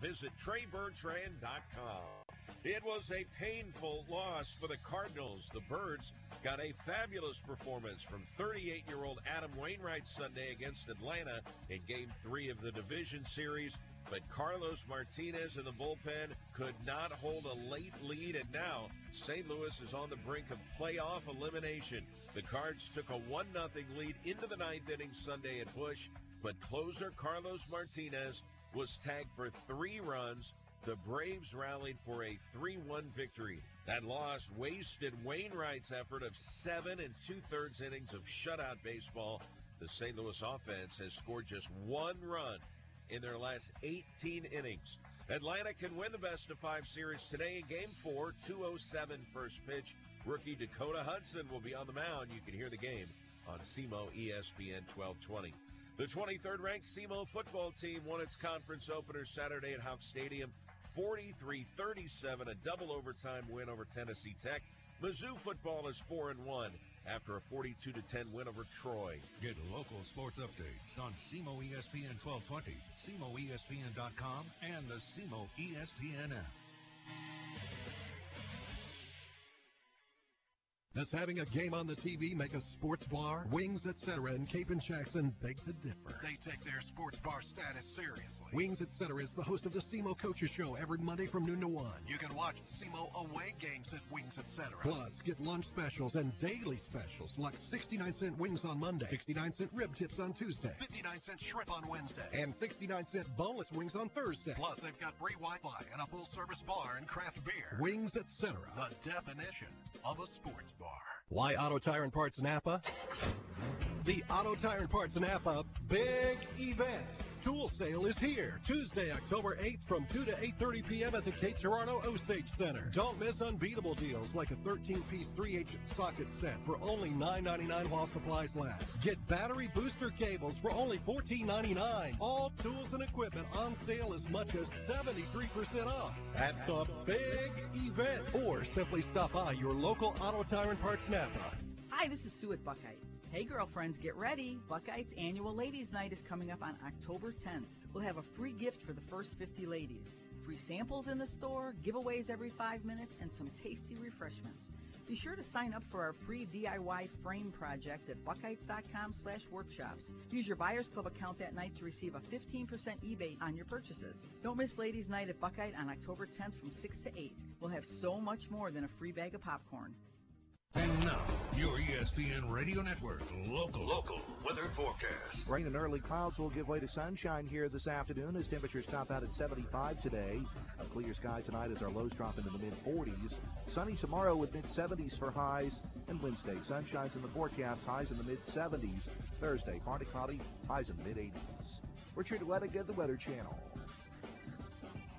Visit TreyBertrand.com. It was a painful loss for the Cardinals. The Birds got a fabulous performance from 38-year-old Adam Wainwright Sunday against Atlanta in Game 3 of the division series. But Carlos Martinez in the bullpen could not hold a late lead, and now St. Louis is on the brink of playoff elimination. The Cards took a 1-0 lead into the ninth inning Sunday at Busch, but closer Carlos Martinez was tagged for 3 runs. The Braves rallied for a 3-1 victory. That loss wasted Wainwright's effort of 7 2/3 innings of shutout baseball. The St. Louis offense has scored just 1 run in their last 18 innings. Atlanta can win the best-of-5 series today in Game 4, 2:07 first pitch. Rookie Dakota Hudson will be on the mound. You can hear the game on SEMO ESPN 1220. The 23rd-ranked SEMO football team won its conference opener Saturday at Houck Stadium, 43-37, a double overtime win over Tennessee Tech. Mizzou football is 4-1 after a 42-10 win over Troy. Get local sports updates on SEMO ESPN 1220, SEMOESPN.com, and the SEMO ESPN app. Does having a game on the TV make a sports bar? Wings, etc. in Cape and Jackson beg to differ. They take their sports bar status seriously. Wings, etc. is the host of the SEMO Coaches Show every Monday from noon to 1. You can watch SEMO away games at Wings, etc. Plus, get lunch specials and daily specials like 69-cent wings on Monday, 69-cent rib tips on Tuesday, 59-cent shrimp on Wednesday, and 69-cent boneless wings on Thursday. Plus, they've got free Wi-Fi and a full-service bar and craft beer. Wings, etc. The definition of a sports bar. Why Auto Tire and Parts Napa? The Auto Tire and Parts Napa Big Event Tool Sale is here. Tuesday, October 8th from 2 to 8:30 p.m. at the Cape Girardeau Osage Center. Don't miss unbeatable deals like a 13-piece 3H socket set for only $9.99 while supplies last. Get battery booster cables for only $14.99. All tools and equipment on sale as much as 73% off at the Big Event. Or simply stop by your local Auto Tire and Parts Napa. Hi, this is Sue at Buckeye. Hey girlfriends, get ready. Buckeye's annual Ladies Night is coming up on October 10th. We'll have a free gift for the first 50 ladies. Free samples in the store, giveaways every 5 minutes, and some tasty refreshments. Be sure to sign up for our free DIY frame project at buckeyes.com/workshops. Use your Buyers Club account that night to receive a 15% rebate on your purchases. Don't miss Ladies Night at Buckeye on October 10th from 6 to 8. We'll have so much more than a free bag of popcorn. And now, your ESPN Radio Network local weather forecast. Rain and early clouds will give way to sunshine here this afternoon as temperatures top out at 75 today. A clear sky tonight as our lows drop into the mid-40s. Sunny tomorrow with mid-70s for highs. And Wednesday, sunshines in the forecast, highs in the mid-70s. Thursday, partly cloudy, highs in the mid-80s. Richard Wettigan, the Weather Channel.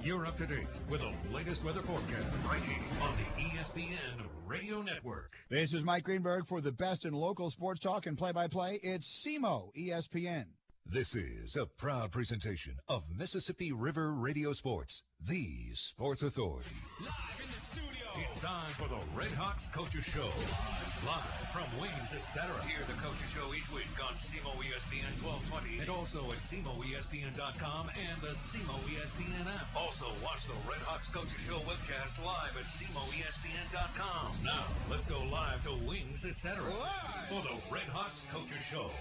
You're up to date with the latest weather forecast right here on the ESPN Radio Network. This is Mike Greenberg for the best in local sports talk and play-by-play. It's SEMO ESPN. This is a proud presentation of Mississippi River Radio Sports, the sports authority. Live in the studio. It's time for the Red Hawks Coaches Show. Live from Wings, etc. Hear the Coaches Show each week on SEMO ESPN 1220 and also at SEMOESPN.com and the SEMO ESPN app. Also, watch the Red Hawks Coaches Show webcast live at SEMOESPN.com. Now, let's go live to Wings, etc. For the Red Hawks Coaches Show.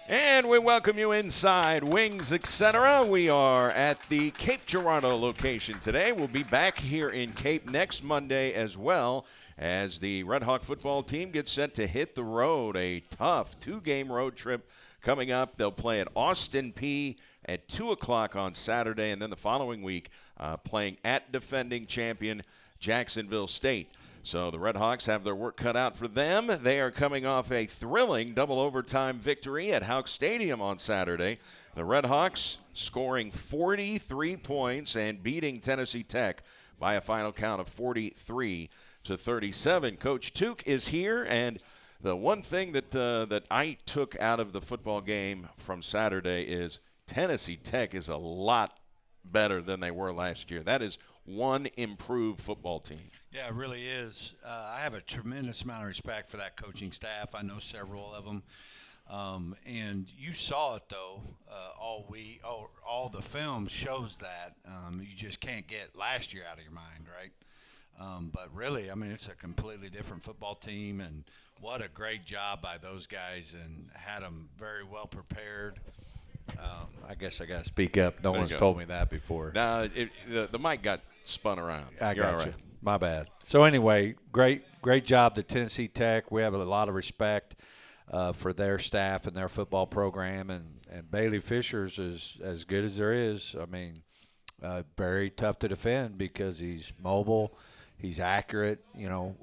And we welcome you inside Wings, etc. We are at the Cape Girardeau location today. We'll be back here in Cape next Monday as well as the Red Hawk football team gets set to hit the road. A tough 2-game road trip coming up. They'll play at Austin Peay at 2 o'clock on Saturday, and then the following week playing at defending champion Jacksonville State. So the Red Hawks have their work cut out for them. They are coming off a thrilling double overtime victory at Houck Stadium on Saturday. The Red Hawks scoring 43 points and beating Tennessee Tech by a final count of 43-37. Coach Tuke is here, and the one thing that I took out of the football game from Saturday is Tennessee Tech is a lot better than they were last year. That is one improved football team. Yeah, it really is. I have a tremendous amount of respect for that coaching staff. I know several of them. And you saw it, though, all the film shows that. You just can't get last year out of your mind, right? But really, I mean, it's a completely different football team, and what a great job by those guys, and had them very well prepared. I guess I got to speak up. No one's told me that before. No, the mic got spun around. I You're got all you. right. My bad. So anyway, great job to Tennessee Tech. We have a lot of respect for their staff and their football program, and Bailey Fisher's is as good as there is. I mean, very tough to defend because he's mobile, he's accurate. You know,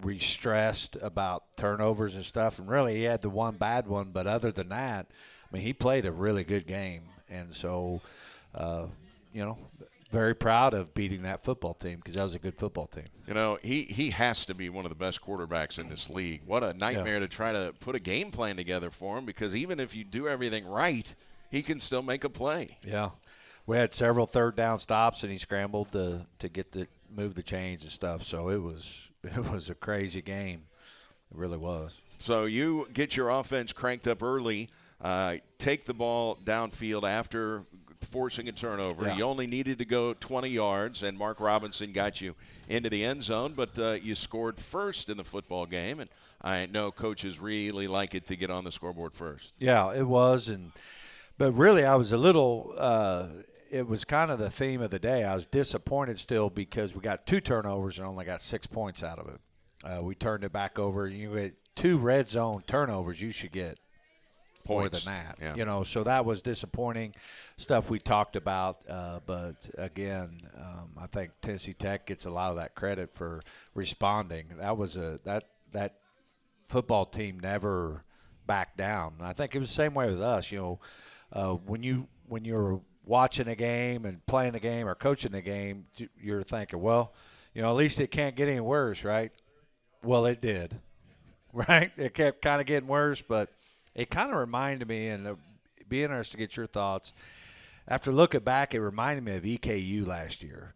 we stressed about turnovers and stuff, and really he had the one bad one, but other than that, I mean, he played a really good game, and so, you know, very proud of beating that football team because that was a good football team. You know, he has to be one of the best quarterbacks in this league. What a nightmare to try to put a game plan together for him, because even if you do everything right, he can still make a play. Yeah. We had several third down stops, and he scrambled to move the chains and stuff. So it was a crazy game. It really was. So you get your offense cranked up early, take the ball downfield after forcing a turnover. Yeah. You only needed to go 20 yards, and Mark Robinson got you into the end zone, but you scored first in the football game, and I know coaches really like it to get on the scoreboard first. Yeah, it was, but really I was a little it was kind of the theme of the day. I was disappointed still because we got 2 turnovers and only got 6 points out of it. We turned it back over. You get 2 red zone turnovers, you should get more than that. Yeah. You know, so that was disappointing stuff we talked about. But again, I think Tennessee Tech gets a lot of that credit for responding. That was that football team never backed down. And I think it was the same way with us. You know, when you're watching a game and playing a game or coaching a game, you're thinking, well, you know, at least it can't get any worse, right? Well, it did, right? It kept kind of getting worse, but it kind of reminded me, and it'd be interesting to get your thoughts. After looking back, it reminded me of EKU last year.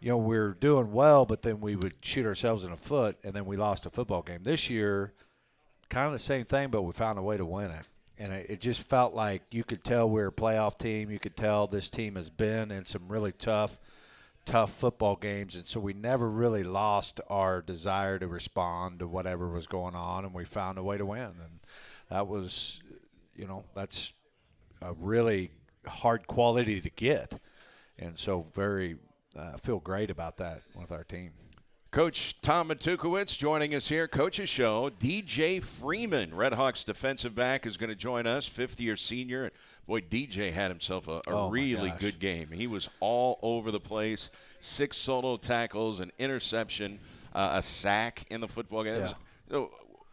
You know, we were doing well, but then we would shoot ourselves in the foot, and then we lost a football game. This year, kind of the same thing, but we found a way to win it. And it just felt like you could tell we're a playoff team. You could tell this team has been in some really tough football games, and so we never really lost our desire to respond to whatever was going on, and we found a way to win. And that was, you know, that's a really hard quality to get. And so feel great about that with our team. Coach Tom Matukowicz joining us here. Coach's Show. DJ Freeman, Redhawks defensive back, is going to join us, fifth-year senior. Boy, DJ had himself a really good game. He was all over the place. 6 solo tackles, an interception, a sack in the football game. Yeah.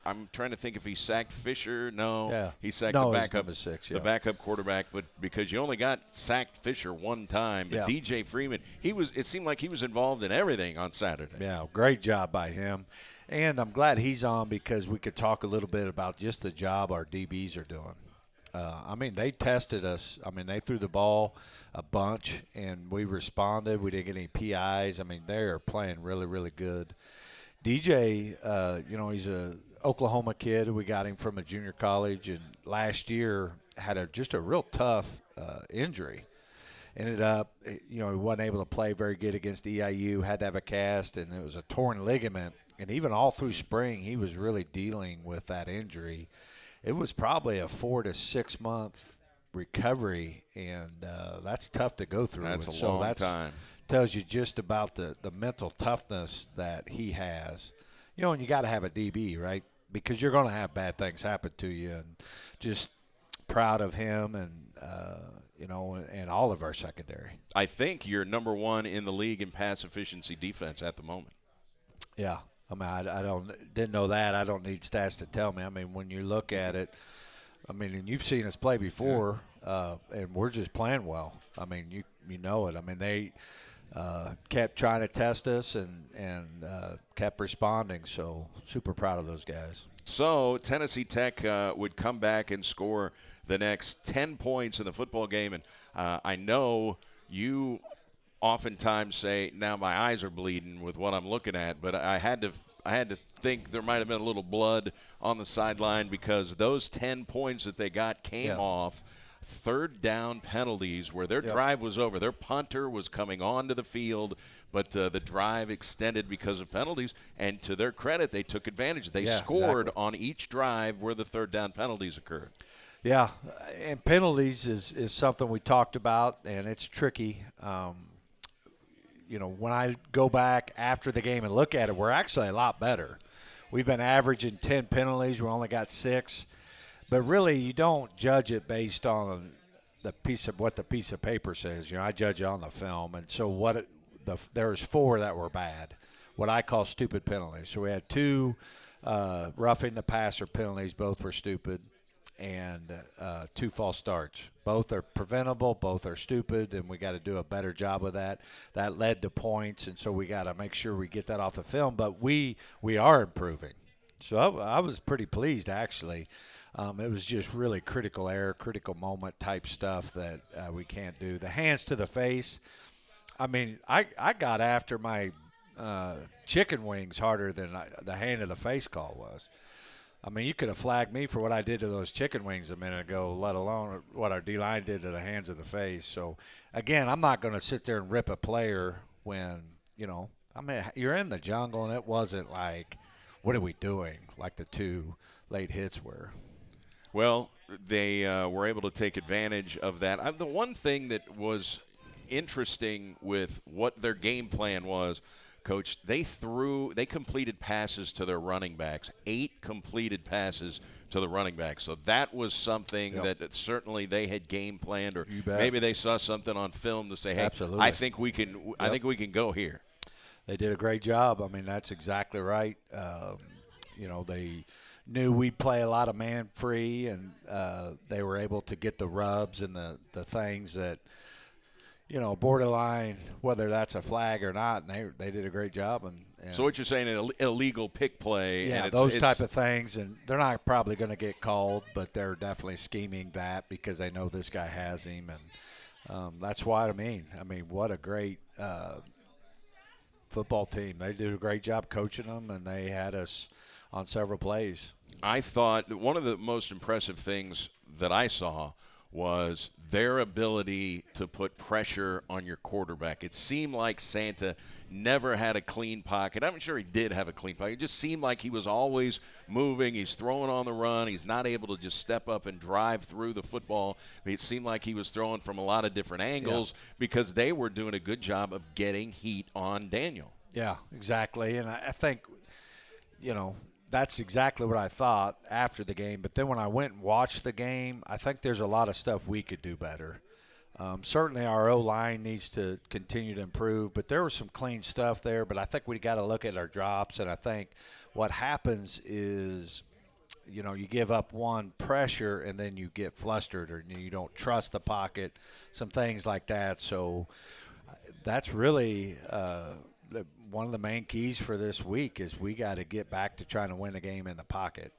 I'm trying to think if he sacked Fisher. No, yeah. He sacked the backup, 6, the backup quarterback. But because you only got sacked Fisher one time, but DJ Freeman, it seemed like he was involved in everything on Saturday. Yeah, great job by him. And I'm glad he's on because we could talk a little bit about just the job our DBs are doing. I mean, they tested us. I mean, they threw the ball a bunch, and we responded. We didn't get any PIs. I mean, they are playing really, really good. DJ, you know, he's a Oklahoma kid. We got him from a junior college, and last year had just a real tough injury. Ended up, you know, he wasn't able to play very good against EIU, had to have a cast, and it was a torn ligament. And even all through spring, he was really dealing with that injury. It was probably a 4 to 6 month recovery, and that's tough to go through. That's and a long time. Tells you just about the mental toughness that he has. You know, and you got to have a DB, right? Because you're going to have bad things happen to you. And just proud of him and, you know, and all of our secondary. I think you're number 1 in the league in pass efficiency defense at the moment. Yeah. I mean, I didn't know that. I don't need stats to tell me. I mean, when you look at it, I mean, and you've seen us play before, and we're just playing well. I mean, you know it. I mean, they kept trying to test us and kept responding. So super proud of those guys. So Tennessee Tech would come back and score the next 10 points in the football game. And I know you oftentimes say, now my eyes are bleeding with what I'm looking at, but I had I had to think there might have been a little blood on the sideline because those 10 points that they got came off third down penalties where their drive was over. Their punter was coming onto the field, but the drive extended because of penalties. And to their credit, they took advantage. They scored on each drive where the third down penalties occurred. Yeah, and penalties is something we talked about, and it's tricky. When I go back after the game and look at it, we're actually a lot better. We've been averaging 10 penalties. We only got 6. But really, you don't judge it based on what the piece of paper says. I judge it on the film. And so there's 4 that were bad, what I call stupid penalties. So we had 2 roughing the passer penalties. Both were stupid. And 2 false starts. Both are preventable. Both are stupid, and we got to do a better job of that. That led to points, and so we got to make sure we get that off the film. But we are improving. So I was pretty pleased, actually. It was just really critical error, critical moment type stuff that we can't do. The hands to the face, I mean, I got after my chicken wings harder than the hand to the face call was. I mean, you could have flagged me for what I did to those chicken wings a minute ago, let alone what our D-line did to the hands of the face. So, again, I'm not going to sit there and rip a player when, you're in the jungle, and it wasn't like, what are we doing, like the 2 late hits were. Well, they were able to take advantage of that. The one thing that was interesting with what their game plan was, Coach, they completed passes to their running backs, 8 completed passes to the running backs. So that was something that certainly they had game planned, or maybe they saw something on film to say, hey, absolutely. I think we can go here. They did a great job. I mean, that's exactly right. They knew we'd play a lot of man free, and they were able to get the rubs and the things that, borderline, whether that's a flag or not, and they did a great job. And so what you're saying, an illegal pick play. Yeah, and those type of things, and they're not probably going to get called, but they're definitely scheming that because they know this guy has him, and that's what I mean. I mean, what a great football team. They did a great job coaching them, and they had us on several plays. I thought one of the most impressive things that I saw was their ability to put pressure on your quarterback. It seemed like Santa never had a clean pocket. I'm sure he did have a clean pocket. It just seemed like he was always moving. He's throwing on the run. He's not able to just step up and drive through the football. It seemed like he was throwing from a lot of different angles because they were doing a good job of getting heat on Daniel. Yeah, exactly. And I think, that's exactly what I thought after the game. But then when I went and watched the game, I think there's a lot of stuff we could do better. Certainly our O-line needs to continue to improve, but there was some clean stuff there. But I think we got to look at our drops, and I think what happens is, you give up one pressure and then you get flustered or you don't trust the pocket, some things like that. So that's really one of the main keys for this week is we got to get back to trying to win a game in the pocket.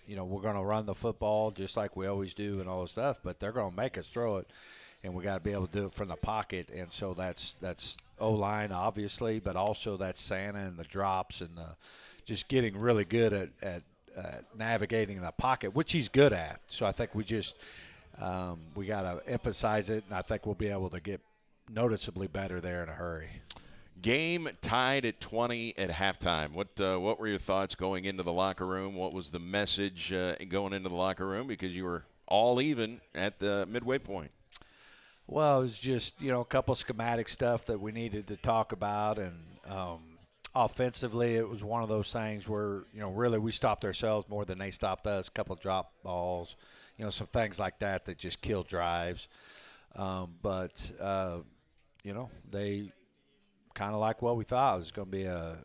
We're going to run the football just like we always do and all this stuff, but they're going to make us throw it, and we got to be able to do it from the pocket. And so that's O-line, obviously, but also that's Santa and the drops and just getting really good at navigating the pocket, which he's good at. So I think we just we got to emphasize it, and I think we'll be able to get noticeably better there in a hurry. Game tied at 20 at halftime. What were your thoughts going into the locker room? What was the message going into the locker room? Because you were all even at the midway point. Well, it was just, a couple schematic stuff that we needed to talk about. And offensively, it was one of those things where, really we stopped ourselves more than they stopped us. A couple drop balls, some things like that just killed drives. But they – kind of like what we thought. It was going to be a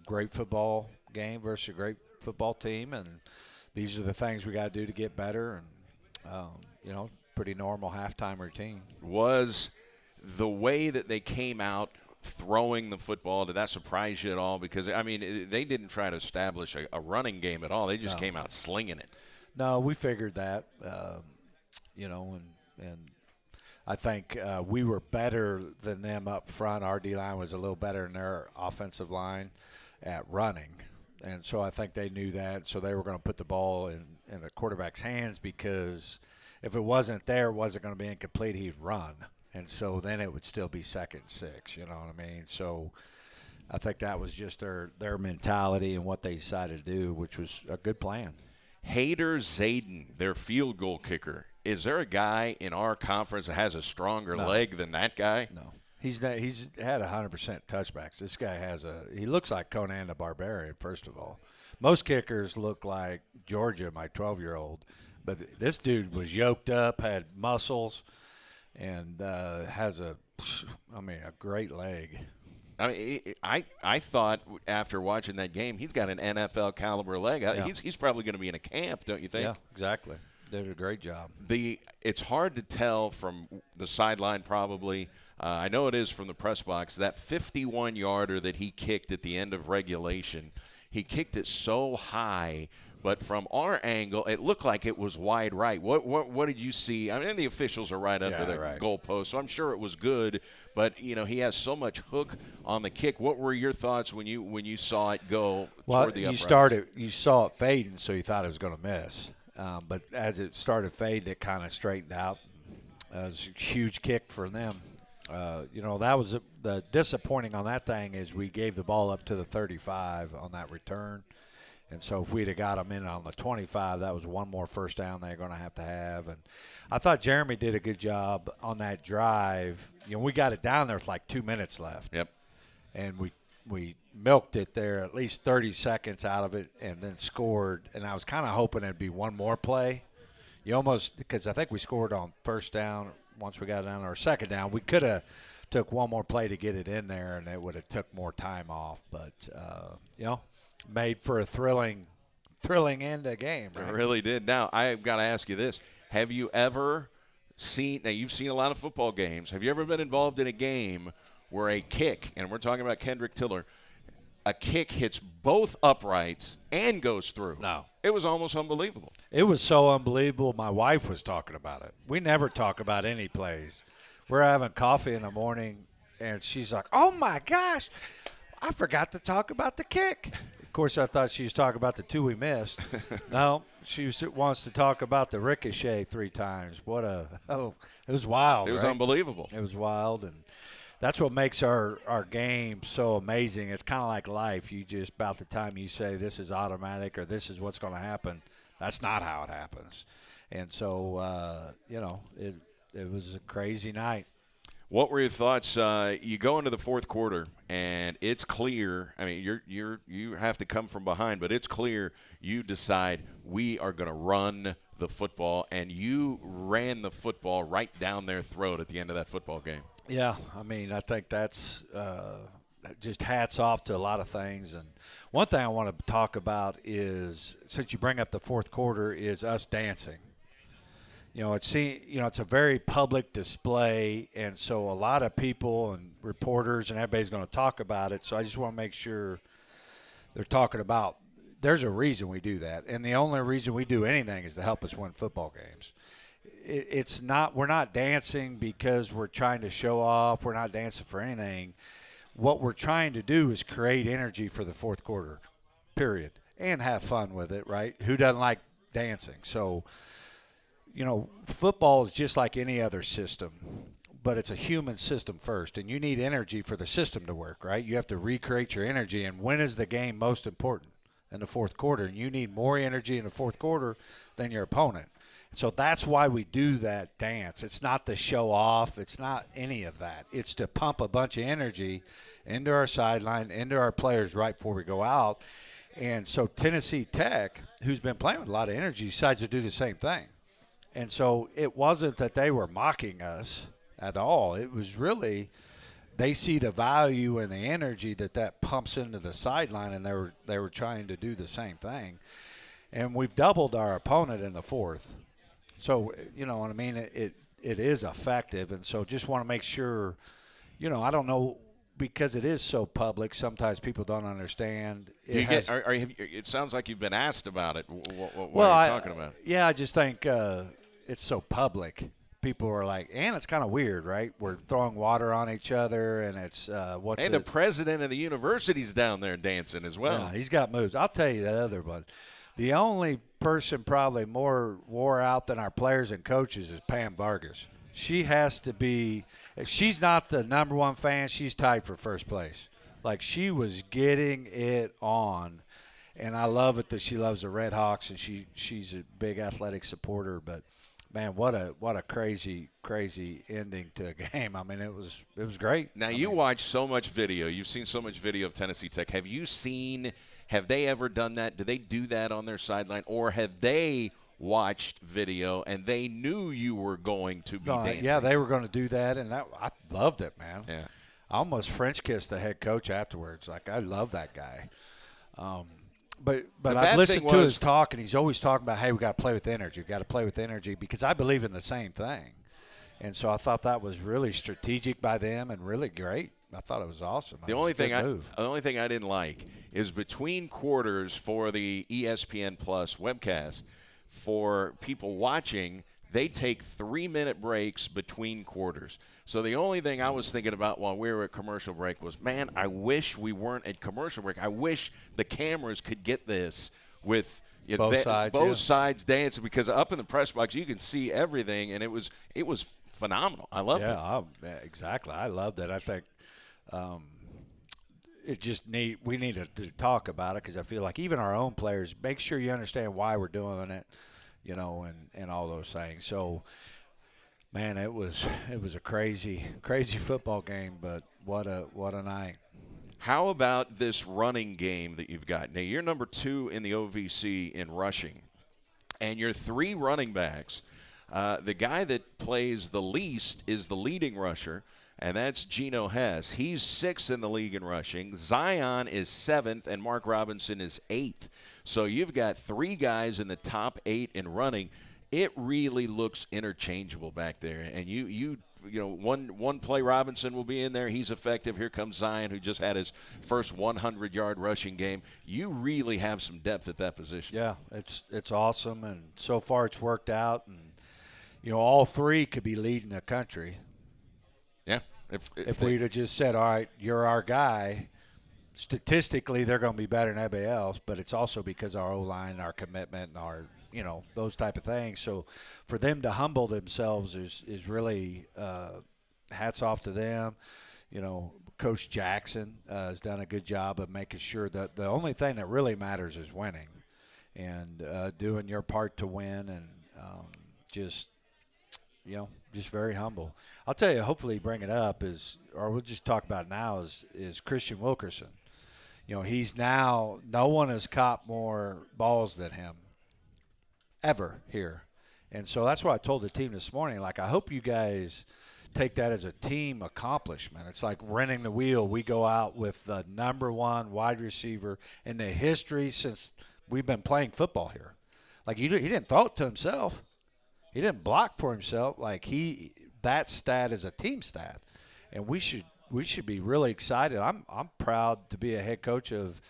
great football game versus a great football team, and these are the things we got to do to get better, and, pretty normal halftime routine. Was the way that they came out throwing the football, did that surprise you at all? Because, they didn't try to establish a running game at all. They just came out slinging it. No, we figured that, and I think we were better than them up front. Our D-line was a little better than their offensive line at running. And so I think they knew that. So they were going to put the ball in the quarterback's hands, because if it wasn't there, it wasn't going to be incomplete, he'd run. And so then it would still be 2nd and 6, you know what I mean? So I think that was just their mentality and what they decided to do, which was a good plan. Hader Zayden, their field goal kicker. Is there a guy in our conference that has a stronger leg than that guy? No. He's had 100% touchbacks. This guy he looks like Conan the Barbarian, first of all. Most kickers look like Georgia, my 12-year-old. But this dude was yoked up, had muscles, and has a great leg. I mean, I thought after watching that game, he's got an NFL caliber leg. Yeah. He's probably going to be in a camp, don't you think? Yeah, exactly. They did a great job. It's hard to tell from the sideline probably. I know it is from the press box. That 51-yarder that he kicked at the end of regulation, he kicked it so high. But from our angle, it looked like it was wide right. What did you see? I mean, the officials are right under the goalpost, so I'm sure it was good. But he has so much hook on the kick. What were your thoughts when you saw it go toward the uprights? You saw it fading, so you thought it was going to miss. But as it started fading, it kind of straightened out. It was a huge kick for them. That was the disappointing on that thing is we gave the ball up to the 35 on that return. And so if we'd have got them in on the 25, that was one more first down they're going to have. And I thought Jeremy did a good job on that drive. We got it down there with like 2 minutes left. Yep. And we milked it there, at least 30 seconds out of it, and then scored. And I was kind of hoping it'd be one more play. Because I think we scored on first down once we got it down, or second down. We could have took one more play to get it in there, and it would have took more time off. But, made for a thrilling end of game. Right? It really did. Now, I've got to ask you this. Have you ever seen – now, you've seen a lot of football games. Have you ever been involved in a game where a kick, and we're talking about Kendrick Tiller, a kick hits both uprights and goes through? No. It was almost unbelievable. It was so unbelievable, my wife was talking about it. We never talk about any plays. We're having coffee in the morning, and she's like, oh, my gosh, I forgot to talk about the kick. Of course, I thought she was talking about the 2 we missed. No, she wants to talk about the ricochet 3 times. It was wild. It was unbelievable. It was wild, and that's what makes our game so amazing. It's kind of like life. You just, about the time you say this is automatic or this is what's going to happen, that's not how it happens. And so, it was a crazy night. What were your thoughts? You go into the fourth quarter, and it's clear. I mean, you have to come from behind, but it's clear you decide we are going to run the football, and you ran the football right down their throat at the end of that football game. Yeah, I mean, I think that's just hats off to a lot of things. And one thing I want to talk about is, since you bring up the fourth quarter, is us dancing. It's a very public display, and so a lot of people and reporters and everybody's going to talk about it. So I just want to make sure they're talking about there's a reason we do that, and the only reason we do anything is to help us win football games. We're not dancing because we're trying to show off. We're not dancing for anything. What we're trying to do is create energy for the fourth quarter, period, and have fun with it, right? Who doesn't like dancing? So, football is just like any other system, but it's a human system first, and you need energy for the system to work, right? You have to recreate your energy, and when is the game most important? In the fourth quarter, and you need more energy in the fourth quarter than your opponent. So that's why we do that dance. It's not to show off. It's not any of that. It's to pump a bunch of energy into our sideline, into our players right before we go out. And so Tennessee Tech, who's been playing with a lot of energy, decides to do the same thing. And so it wasn't that they were mocking us at all. It was really they see the value and the energy that pumps into the sideline, and they were trying to do the same thing. And we've doubled our opponent in the fourth. So, you know what I mean? It is effective. And so just want to make sure, I don't know, because it is so public, sometimes people don't understand. It sounds like you've been asked about it. What are you talking about? Yeah, I just think it's so public. people are like, and it's kind of weird, right? We're throwing water on each other, and it's what's and the president of the university's down there dancing as well. Yeah, he's got moves. I'll tell you the other one. The only person probably more wore out than our players and coaches is Pam Vargas. She has to be – if she's not the number one fan, she's tied for first place. Like, she was getting it on, and I love it that she loves the Red Hawks, and she's a big athletic supporter. But, man, what a crazy ending to a game. I mean, it was great. Now, you watch so much video. You've seen so much video of Tennessee Tech. Have they ever done that? Do they do that on their sideline, or have they – watched video and they knew you were going to be dancing? Yeah, they were going to do that, and I loved it, man. Yeah, I almost French kissed the head coach afterwards. Like, I love that guy. But I've listened to his talk, and he's always talking about, hey, we got to play with energy. We got to play with energy, because I believe in the same thing. And so I thought that was really strategic by them and really great. I thought it was awesome. The only thing I didn't like is between quarters for the ESPN Plus webcast. For people watching, they take 3-minute breaks between quarters. So the only thing I was thinking about while we were at commercial break was, man, I wish we weren't at commercial break. I wish the cameras could get this with both sides dancing, because up in the press box you can see everything, and it was phenomenal. I loved it. Yeah, exactly. I loved it. I think we need to talk about it, because I feel like even our own players, make sure you understand why we're doing it, and all those things. So, man, it was a crazy football game, but what a night. How about this running game that you've got? Now, you're number 2 in the OVC in rushing, and your 3 running backs. The guy that plays the least is the leading rusher, and that's Geno Hess. He's 6th in the league in rushing. Zion is 7th, and Mark Robinson is 8th. So you've got 3 guys in the top 8 in running. It really looks interchangeable back there. And one play Robinson will be in there. He's effective. Here comes Zion, who just had his first 100-yard rushing game. You really have some depth at that position. Yeah, it's awesome, and so far it's worked out. And all 3 could be leading the country. Yeah. If we'd have just said, all right, you're our guy, statistically they're going to be better than everybody else, but it's also because of our O-line, our commitment, and our, those type of things. So for them to humble themselves is really hats off to them. Coach Jackson has done a good job of making sure that the only thing that really matters is winning and doing your part to win, and just very humble. I'll tell you, hopefully bring it up or we'll just talk about it now, is Christian Wilkerson. He's now, no one has caught more balls than him ever here. And so that's what I told the team this morning. Like, I hope you guys take that as a team accomplishment. It's like renting the wheel. We go out with the number 1 wide receiver in the history since we've been playing football here. Like, he didn't throw it to himself. He didn't block for himself. Like, that stat is a team stat, and we should be really excited. I'm proud to be a head coach of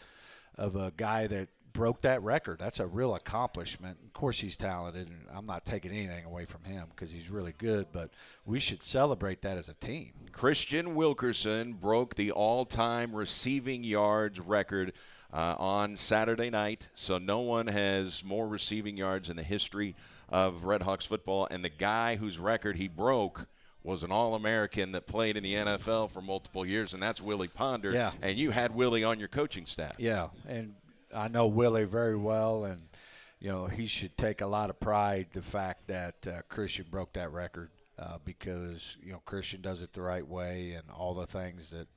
a guy that broke that record. That's a real accomplishment. Of course, he's talented, and I'm not taking anything away from him because he's really good, but we should celebrate that as a team. Christian Wilkerson broke the all-time receiving yards record on Saturday night, so no one has more receiving yards in the history of Red Hawks football, and the guy whose record he broke was an All-American that played in the NFL for multiple years, and that's Willie Ponder. Yeah. And you had Willie on your coaching staff. Yeah, and I know Willie very well, and he should take a lot of pride the fact that Christian broke that record because Christian does it the right way, and all the things that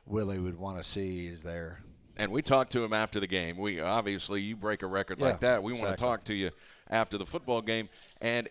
Willie would want to see is there. And we talked to him after the game. Obviously, you break a record like that, we want to talk to you after the football game. And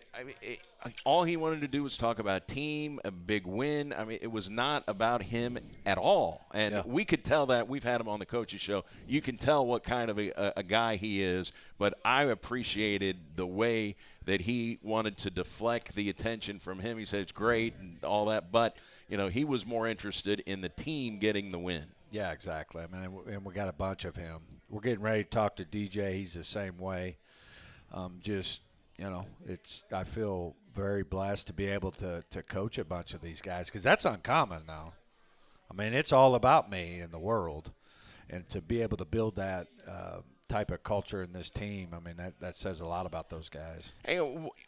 all he wanted to do was talk about team, a big win. I mean, it was not about him at all. And we could tell that. We've had him on the coaches show. You can tell what kind of a guy he is. But I appreciated the way that he wanted to deflect the attention from him. He said it's great and all that. But, he was more interested in the team getting the win. Yeah, exactly. I mean, and we got a bunch of him. We're getting ready to talk to DJ. He's the same way. I feel very blessed to be able to coach a bunch of these guys, because that's uncommon now. I mean, it's all about me in the world, and to be able to build that type of culture in this team, I mean, that says a lot about those guys. Hey,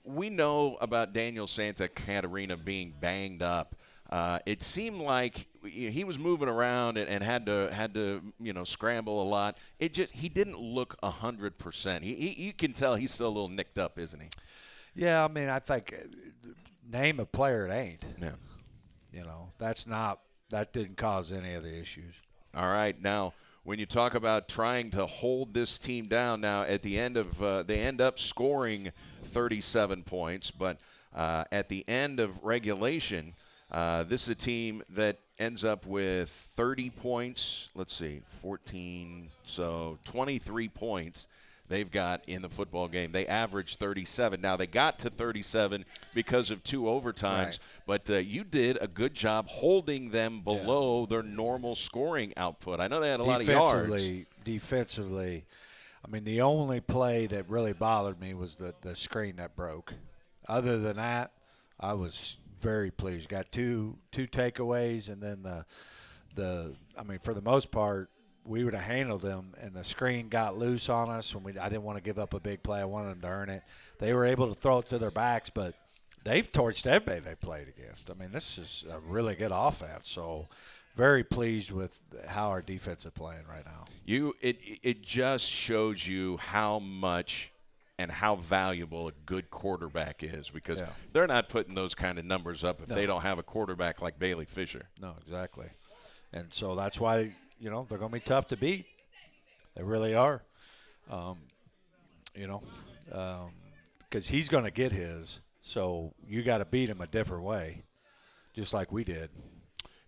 we know about Daniel Santa Catarina being banged up. It seemed like he was moving around and had to scramble a lot. He didn't look 100%. You can tell he's still a little nicked up, isn't he? Yeah, I mean, I think name a player it ain't. Yeah. That didn't cause any of the issues. All right, now when you talk about trying to hold this team down, now at the end of they end up scoring 37 points, but at the end of regulation, this is a team that ends up with 30 points. Let's see, 14, so 23 points they've got in the football game. They averaged 37. Now, they got to 37 because of 2 overtimes, but you did a good job holding them below their normal scoring output. I know they had a lot of yards. Defensively, I mean, the only play that really bothered me was the screen that broke. Other than that, I was very pleased. Got two takeaways, and then I mean, for the most part, we would have handled them, and the screen got loose on us. I didn't want to give up a big play. I wanted them to earn it. They were able to throw it to their backs, but they've torched everybody they played against. I mean, this is a really good offense. So very pleased with how our defense is playing right now. It just shows you how much and how valuable a good quarterback is, because they're not putting those kind of numbers up if they don't have a quarterback like Bailey Fisher. No, exactly. And so that's why – they're going to be tough to beat. They really are. Because he's going to get his. So you got to beat him a different way, just like we did.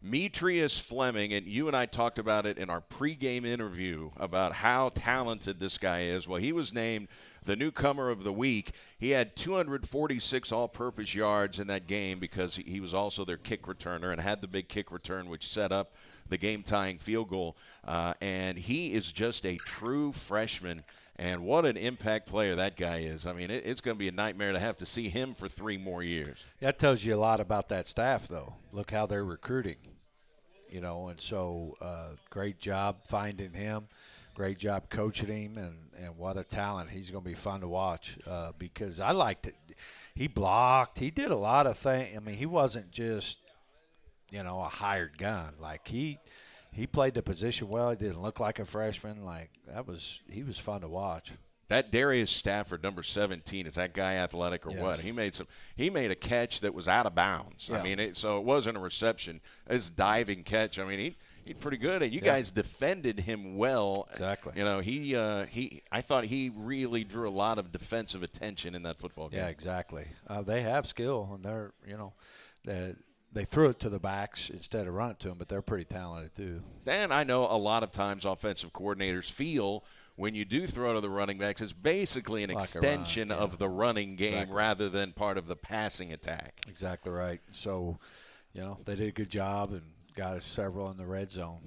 Metrius Fleming, and you and I talked about it in our pregame interview about how talented this guy is. Well, he was named the newcomer of the week. He had 246 all-purpose yards in that game because he was also their kick returner and had the big kick return, which set up the game-tying field goal. And he is just a true freshman. And what an impact player that guy is. I mean, it's going to be a nightmare to have to see him for 3 more years. That tells you a lot about that staff, though. Look how they're recruiting. And so great job finding him. Great job coaching him, and what a talent. He's going to be fun to watch because I liked it. He blocked. He did a lot of things. I mean, he wasn't just, a hired gun. Like, he played the position well. He didn't look like a freshman. Like, he was fun to watch. That Darius Stafford, number 17, is that guy athletic or what? He made a catch that was out of bounds. Yeah. I mean, so it wasn't a reception. It was a diving catch. I mean, he's pretty good, and you guys defended him well. Exactly. I thought he really drew a lot of defensive attention in that football game. Yeah, exactly. They have skill, and they threw it to the backs instead of run it to them, but they're pretty talented too. And I know a lot of times offensive coordinators feel when you do throw to the running backs, it's basically an extension of the running game rather than part of the passing attack. Exactly right. So, they did a good job and got us several in the red zone.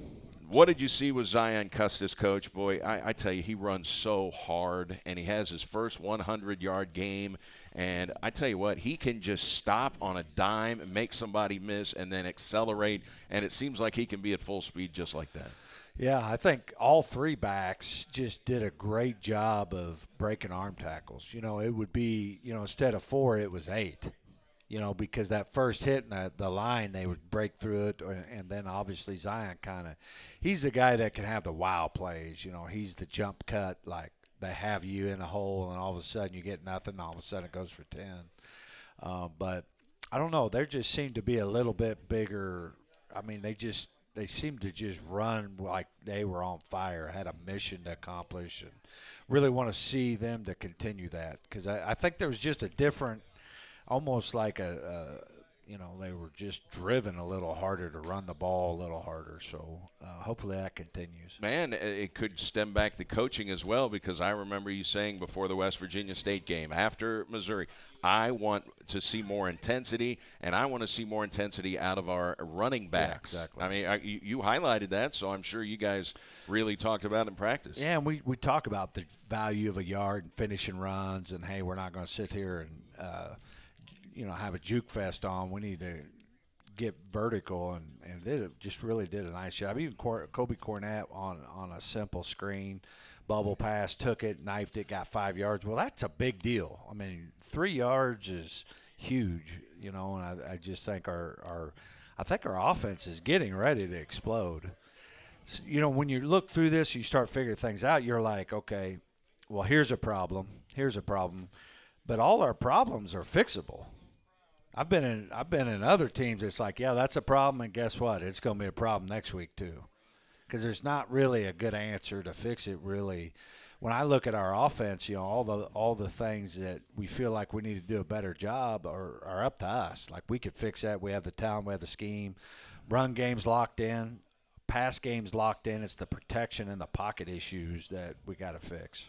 What did you see with Zion Custis, Coach? Boy, I tell you, he runs so hard, and he has his first 100-yard game. And I tell you what, he can just stop on a dime and make somebody miss and then accelerate, and it seems like he can be at full speed just like that. Yeah, I think all 3 backs just did a great job of breaking arm tackles. It would be, instead of 4, it was 8. Because that first hit in the line, they would break through it. And then obviously Zion he's the guy that can have the wow plays. He's the jump cut, like they have you in a hole and all of a sudden you get nothing. All of a sudden it goes for 10. But I don't know. They just seem to be a little bit bigger. I mean, they seem to just run like they were on fire, had a mission to accomplish, and really want to see them to continue that. Because I think there was just a different – almost like they were just driven a little harder to run the ball a little harder. So hopefully that continues. Man, it could stem back to coaching as well, because I remember you saying before the West Virginia State game, after Missouri, I want to see more intensity, and I want to see more intensity out of our running backs. Yeah, exactly. I mean, you highlighted that, so I'm sure you guys really talked about it in practice. Yeah, and we talk about the value of a yard and finishing runs, and, hey, we're not going to sit here and have a juke fest on. We need to get vertical, and just really did a nice job. Even Kobe Cornett on a simple screen, bubble pass, took it, knifed it, got 5 yards. Well, that's a big deal. I mean, 3 yards is huge, and I just think our offense is getting ready to explode. So, when you look through this, you start figuring things out. You're like, okay, well, here's a problem, but all our problems are fixable. I've been in other teams. It's like, yeah, that's a problem, and guess what? It's going to be a problem next week too, because there's not really a good answer to fix it. Really, when I look at our offense, all the things that we feel like we need to do a better job are up to us. Like, we could fix that. We have the talent, we have the scheme. Run game's locked in, pass game's locked in. It's the protection and the pocket issues that we got to fix.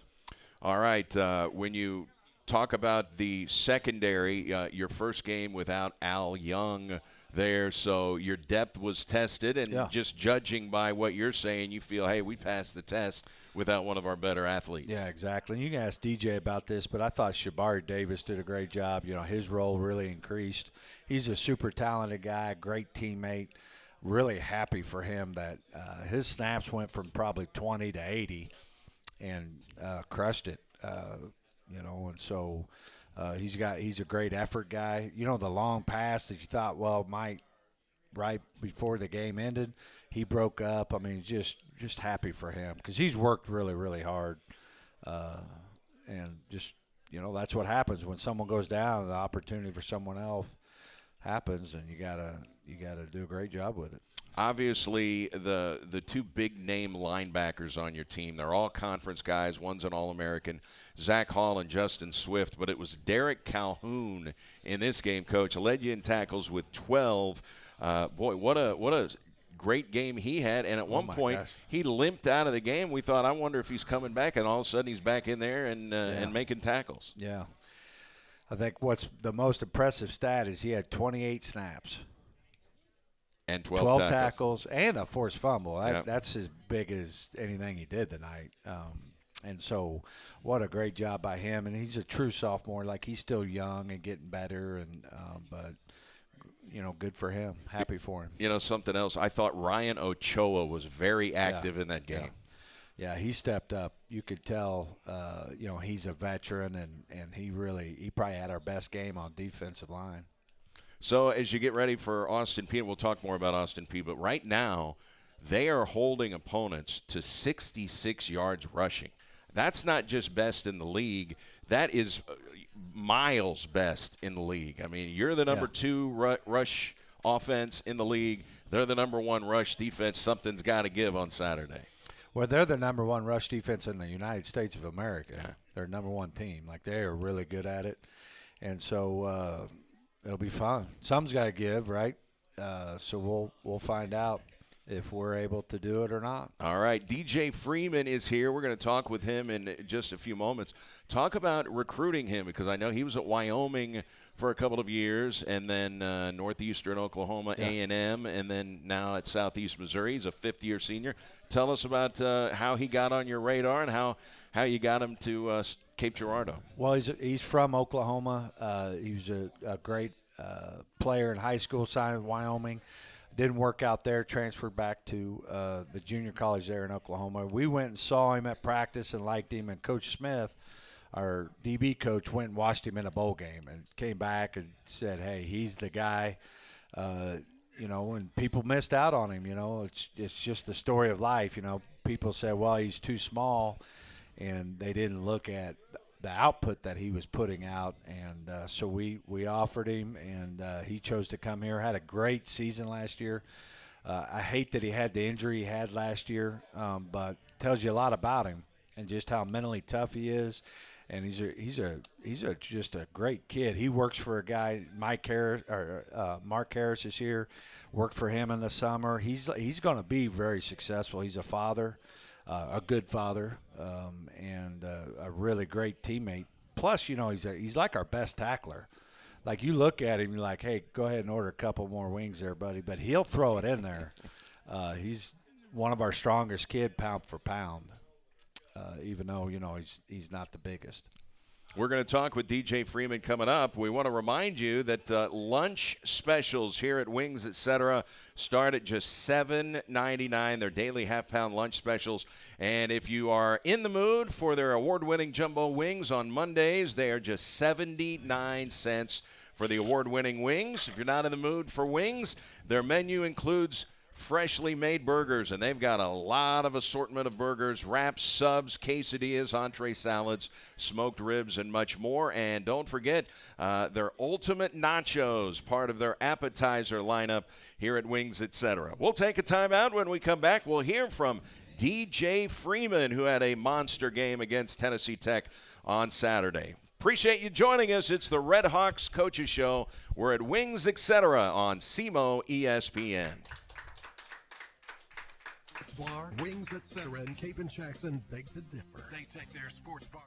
All right, when you talk about the secondary, your first game without Al Young there, so your depth was tested, and just judging by what you're saying, you feel, hey, we passed the test without one of our better athletes. Yeah, exactly. And you can ask DJ about this, but I thought Shabari Davis did a great job. His role really increased. He's a super talented guy, great teammate. Really happy for him that his snaps went from probably 20 to 80 and crushed it. And so he's a great effort guy. The long pass that you thought, might right before the game ended, he broke up. I mean, just happy for him because he's worked really, really hard. And just, that's what happens when someone goes down. The opportunity for someone else happens, and you gotta do a great job with it. Obviously, the two big-name linebackers on your team, they're all conference guys. One's an All-American, Zach Hall and Justin Swift. But it was Derek Calhoun in this game, Coach. Led you in tackles with 12. Boy, what a great game he had. And at one point, he limped out of the game. We thought, I wonder if he's coming back. And all of a sudden, he's back in there and making tackles. Yeah. I think what's the most impressive stat is he had 28 snaps. And 12 tackles and a forced fumble. That's as big as anything he did tonight. And so what a great job by him. And he's a true sophomore. Like, he's still young and getting better. But good for him. Happy for him. Something else, I thought Ryan Ochoa was very active in that game. Yeah, he stepped up. You could tell, he's a veteran, and he probably had our best game on defensive line. So as you get ready for Austin Peay, we'll talk more about Austin Peay, but right now they are holding opponents to 66 yards rushing. That's not just best in the league. That is miles best in the league. I mean, you're the number 2 rush offense in the league. They're the number 1 rush defense. Something's got to give on Saturday. Well, they're the number 1 rush defense in the United States of America. Yeah. They're number 1 team. Like, they are really good at it. And so it'll be fun. Something's got to give, right? So we'll find out if we're able to do it or not. All right. DJ Freeman is here. We're going to talk with him in just a few moments. Talk about recruiting him, because I know he was at Wyoming for a couple of years, and then Northeastern Oklahoma A&M, and then now at Southeast Missouri. He's a fifth-year senior. Tell us about how he got on your radar and how you got him to Cape Girardeau. Well, he's from Oklahoma. He was a great player in high school, signed in Wyoming. Didn't work out there, transferred back to the junior college there in Oklahoma. We went and saw him at practice and liked him, and Coach Smith, our DB coach, went and watched him in a bowl game and came back and said, hey, he's the guy. And people missed out on him. It's just the story of life. People said, well, he's too small, and they didn't look at the output that he was putting out. And so we offered him, and he chose to come here. Had a great season last year. I hate that he had the injury he had last year, but tells you a lot about him and just how mentally tough he is. And he's just a great kid. He works for a guy, Mark Harris is here. Worked for him in the summer. He's going to be very successful. He's a father, a good father, and a really great teammate. Plus, he's like our best tackler. Like, you look at him, you're like, hey, go ahead and order a couple more wings there, buddy. But he'll throw it in there. He's one of our strongest kid, pound for pound. Even though, he's not the biggest. We're going to talk with DJ Freeman coming up. We want to remind you that lunch specials here at Wings Etc. start at just $7.99. They're daily half-pound lunch specials. And if you are in the mood for their award-winning jumbo wings on Mondays, they are just 79 cents for the award-winning wings. If you're not in the mood for wings, their menu includes freshly made burgers, and they've got a lot of assortment of burgers, wraps, subs, quesadillas, entree salads, smoked ribs, and much more. And don't forget their ultimate nachos, part of their appetizer lineup here at Wings Etc. We'll take a timeout. When we come back, we'll hear from DJ Freeman, who had a monster game against Tennessee Tech on Saturday. Appreciate you joining us. It's the Red Hawks Coaches Show. We're at Wings Etc. on SEMO ESPN. Bar, Wings, etc. in Cape and Jackson beg to differ. They take their sports bar.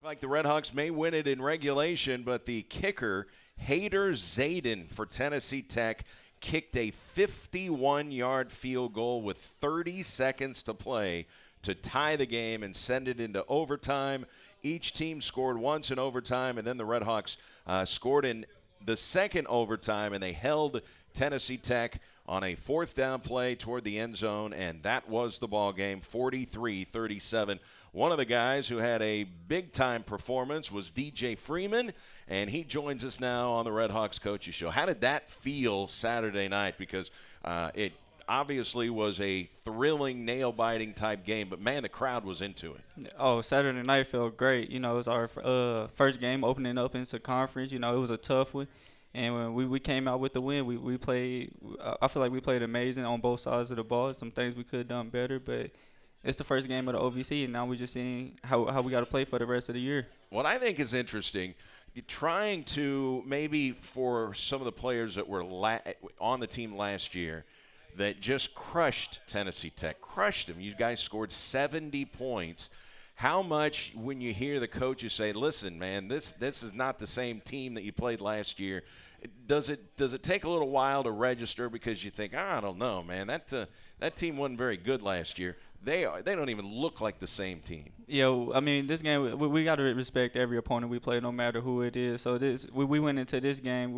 Like the Red Hawks may win it in regulation, but the kicker, Hader Zayden for Tennessee Tech, kicked a 51-yard field goal with 30 seconds to play to tie the game and send it into overtime. Each team scored once in overtime, and then the Red Hawks scored in the second overtime, and they held Tennessee Tech on a fourth down play toward the end zone, and that was the ball game, 43-37. One of the guys who had a big-time performance was DJ Freeman, and he joins us now on the Red Hawks Coaches Show. How did that feel Saturday night? Because it obviously was a thrilling, nail-biting type game, but, man, the crowd was into it. Oh, Saturday night felt great. You know, it was our first game opening up into conference. You know, it was a tough one. And when we came out with the win, we played – I feel like we played amazing on both sides of the ball. Some things we could have done better, but it's the first game of the OVC, and now we're just seeing how we got to play for the rest of the year. What I think is interesting, trying to maybe for some of the players that were on the team last year that just crushed Tennessee Tech, crushed them. You guys scored 70 points. How much, when you hear the coaches say, listen, man, this is not the same team that you played last year, does it take a little while to register because you think, I don't know, man, that team wasn't very good last year. They don't even look like the same team. Yeah, I mean, this game, we got to respect every opponent we play, no matter who it is. So we went into this game,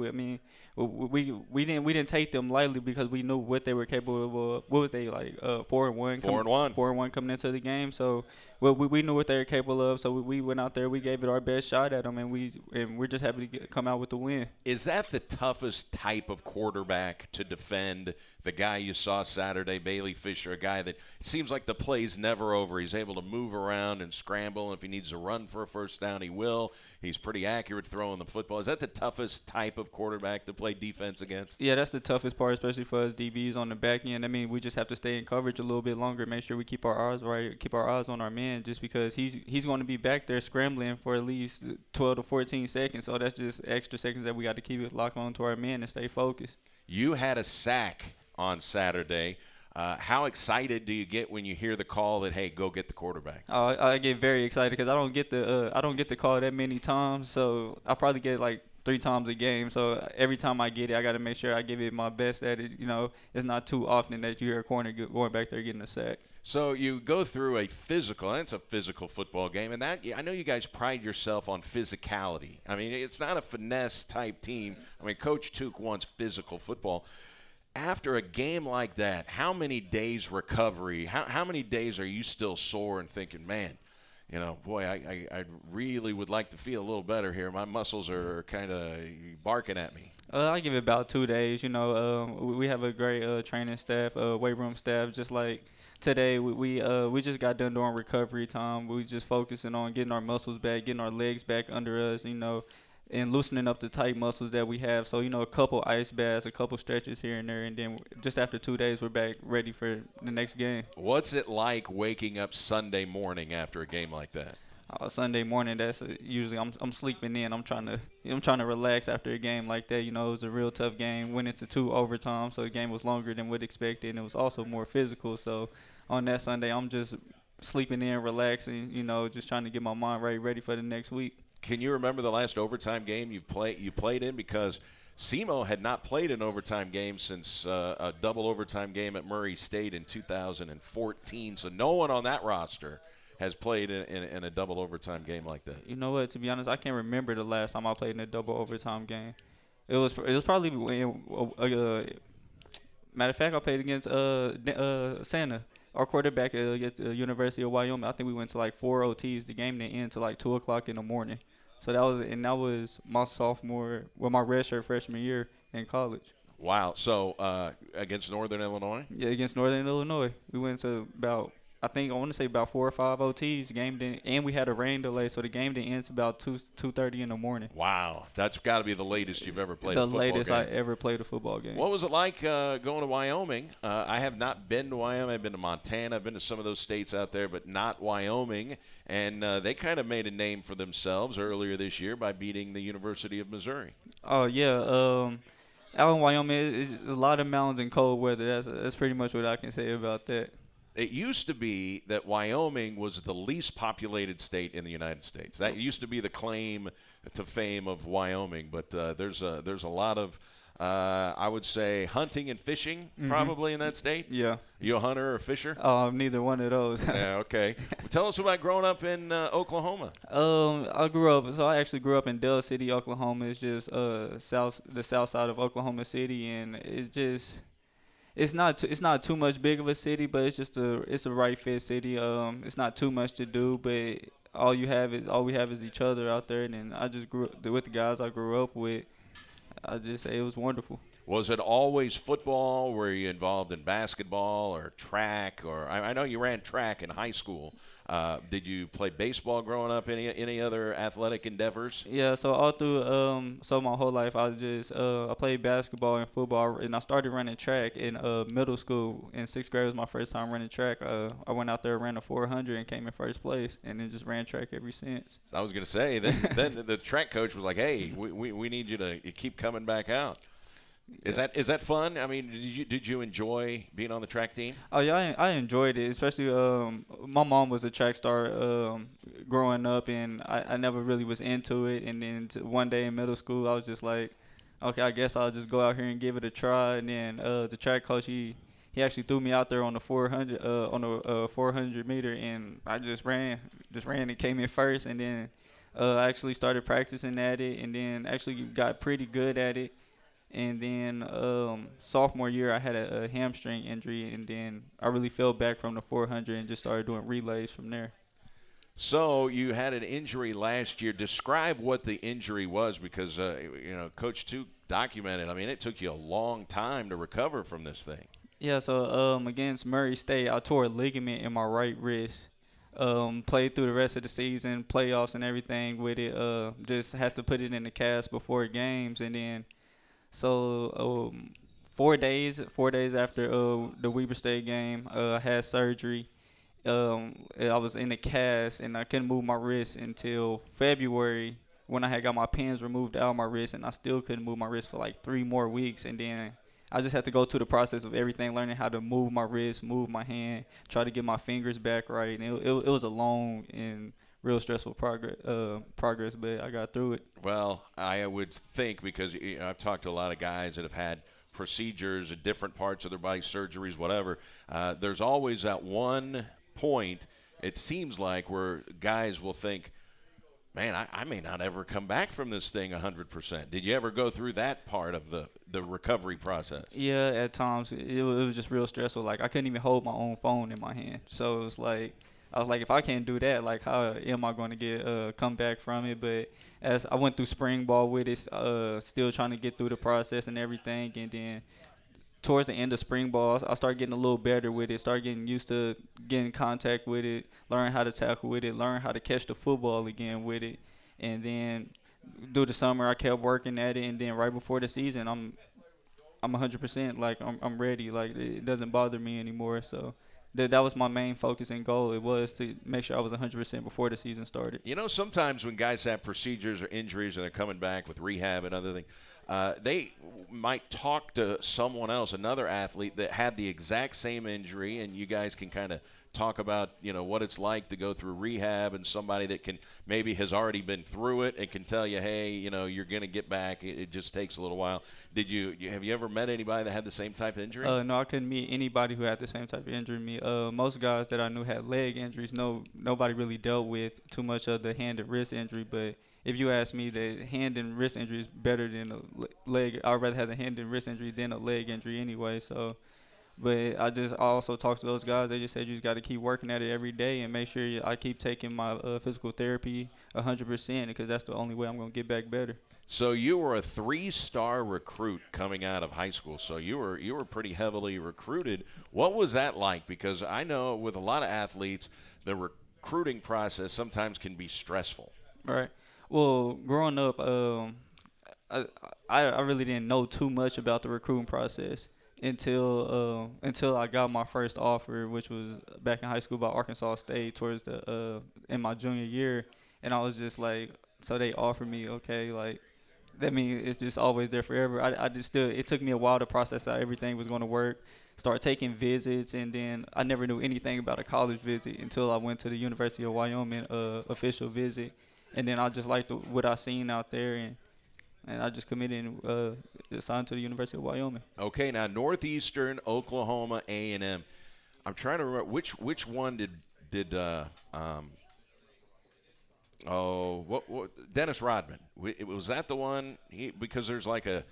we didn't take them lightly because we knew what they were capable of. What was they like 4-1? 4-1. 4-1 coming into the game. So we knew what they were capable of. So we went out there, we gave it our best shot at them, and we're just happy to come out with the win. Is that the toughest type of quarterback to defend? The guy you saw Saturday, Bailey Fisher, a guy that it seems like the play's never over. He's able to move around and scramble. If he needs to run for a first down, he will. He's pretty accurate throwing the football. Is that the toughest type of quarterback to play defense against? Yeah, that's the toughest part, especially for us DBs on the back end. I mean, we just have to stay in coverage a little bit longer, make sure we keep our eyes right, keep our eyes on our man, just because he's going to be back there scrambling for at least 12 to 14 seconds. So that's just extra seconds that we got to keep it locked on to our man and stay focused. You had a sack on Saturday. How excited do you get when you hear the call that, hey, go get the quarterback? I get very excited because I don't get the call that many times. So I probably get like 3 times a game. So every time I get it, I got to make sure I give it my best at it. You know, it's not too often that you hear a corner going back there getting a sack. So you go through a physical, and it's a physical football game, and that I know you guys pride yourself on physicality. I mean, it's not a finesse type team. I mean, Coach Took wants physical football. After a game like that, how many days recovery, how many days are you still sore and thinking, man, you know, boy, I really would like to feel a little better here. My muscles are kind of barking at me. I give it about 2 days. You know, we have a great training staff, weight room staff. Just like today, we just got done doing recovery time. We just focusing on getting our muscles back, getting our legs back under us. You know, and loosening up the tight muscles that we have. So, you know, a couple ice baths, a couple stretches here and there, and then just after 2 days, we're back ready for the next game. What's it like waking up Sunday morning after a game like that? Sunday morning, that's usually I'm sleeping in. I'm trying to relax after a game like that. You know, it was a real tough game. Went into 2 overtime, so the game was longer than we'd expected, and it was also more physical. So on that Sunday, I'm just sleeping in, relaxing. You know, just trying to get my mind ready for the next week. Can you remember the last overtime game you played in? Because SEMO had not played an overtime game since a double overtime game at Murray State in 2014. So no one on that roster has played in a double overtime game like that. You know what? To be honest, I can't remember the last time I played in a double overtime game. It was probably matter of fact, I played against Santa. Our quarterback at the University of Wyoming. I think we went to like 4 OTs. The game didn't end till like 2:00 in the morning. So that was my my redshirt freshman year in college. Wow. So against Northern Illinois? Yeah, against Northern Illinois. We went to I want to say about 4 or 5 OTs. Game didn't, and we had a rain delay, so the game didn't end about 2:30 in the morning. Wow, that's got to be the latest you've ever played. The latest I ever played a football game. What was it like going to Wyoming? I have not been to Wyoming. I've been to Montana. I've been to some of those states out there, but not Wyoming. And they kind of made a name for themselves earlier this year by beating the University of Missouri. Oh yeah. Out in Wyoming, it's a lot of mountains and cold weather. That's pretty much what I can say about that. It used to be that Wyoming was the least populated state in the United States. That used to be the claim to fame of Wyoming. But there's a lot of, I would say, hunting and fishing probably in that state. Yeah. You a hunter or a fisher? I'm neither one of those. Yeah, okay. Well, tell us about growing up in Oklahoma. I actually grew up in Dell City, Oklahoma. It's just the south side of Oklahoma City, and it's not too much big of a city, but it's a right fit city. It's not too much to do, but all we have is each other out there. And then I just grew up with the guys I grew up with. I just say it was wonderful. Was it always football? Were you involved in basketball or track? Or I know you ran track in high school. Did you play baseball growing up? Any other athletic endeavors? Yeah, so all through my whole life I played basketball and football, and I started running track in middle school. In 6th grade was my first time running track. I went out there, ran a 400, and came in first place, and then just ran track ever since. I was gonna say then the track coach was like, "Hey, we need you to keep coming back out." Is that fun? I mean, did you enjoy being on the track team? Oh yeah, I enjoyed it. Especially my mom was a track star growing up, and I never really was into it. And then one day in middle school, I was just like, okay, I guess I'll just go out here and give it a try. And then the track coach he actually threw me out there on the 400 400 meter, and I just ran and came in first. And then I actually started practicing at it, and then actually got pretty good at it. And then sophomore year, I had a hamstring injury, and then I really fell back from the 400 and just started doing relays from there. So you had an injury last year. Describe what the injury was, because Coach Tuke documented. I mean, it took you a long time to recover from this thing. Yeah, so against Murray State, I tore a ligament in my right wrist. Played through the rest of the season, playoffs and everything with it. Just had to put it in the cast before games, and then 4 days after the Weber State game, I had surgery. I was in the cast, and I couldn't move my wrist until February when I had got my pins removed out of my wrist, and I still couldn't move my wrist for like 3 more weeks. And then I just had to go through the process of everything, learning how to move my wrist, move my hand, try to get my fingers back right. And it was a long and real stressful progress, but I got through it. Well, I would think, because I've talked to a lot of guys that have had procedures at different parts of their body, surgeries, whatever. There's always that one point, it seems like, where guys will think, man, I may not ever come back from this thing 100%. Did you ever go through that part of the recovery process? Yeah, at times it was just real stressful. Like, I couldn't even hold my own phone in my hand. So it was like, I was like, if I can't do that, like, how am I going to get come back from it? But as I went through spring ball with it, still trying to get through the process and everything, and then towards the end of spring ball, I started getting a little better with it, started getting used to getting contact with it, learn how to tackle with it, learn how to catch the football again with it. And then through the summer, I kept working at it, and then right before the season, I'm 100%, like, I'm ready. Like, it doesn't bother me anymore. So that was my main focus and goal. It was to make sure I was 100% before the season started. Sometimes when guys have procedures or injuries and they're coming back with rehab and other things, they might talk to someone else, another athlete that had the exact same injury, and you guys can kind of talk about, what it's like to go through rehab, and somebody that maybe has already been through it and can tell you, hey, you're going to get back. It just takes a little while. Have you ever met anybody that had the same type of injury? No, I couldn't meet anybody who had the same type of injury me. Most guys that I knew had leg injuries. Nobody really dealt with too much of the hand and wrist injury, but if you ask me, the hand and wrist injury is better than a leg. I'd rather have a hand and wrist injury than a leg injury anyway. So, but I also talked to those guys. They just said you just got to keep working at it every day and make sure I keep taking my physical therapy 100%, because that's the only way I'm going to get back better. So you were a 3-star recruit coming out of high school. So you were pretty heavily recruited. What was that like? Because I know with a lot of athletes, the recruiting process sometimes can be stressful. Right. Well, growing up, I really didn't know too much about the recruiting process until I got my first offer, which was back in high school by Arkansas State towards in my junior year, and I was just like, so they offered me, okay, like, that means it's just always there forever. It took me a while to process how everything was going to work, start taking visits, and then I never knew anything about a college visit until I went to the University of Wyoming official visit. And then I just liked what I seen out there, and I just committed and signed to the University of Wyoming. Okay, now Northeastern Oklahoma A&M. I'm trying to remember which one did Dennis Rodman. Was that the one? Because there's like a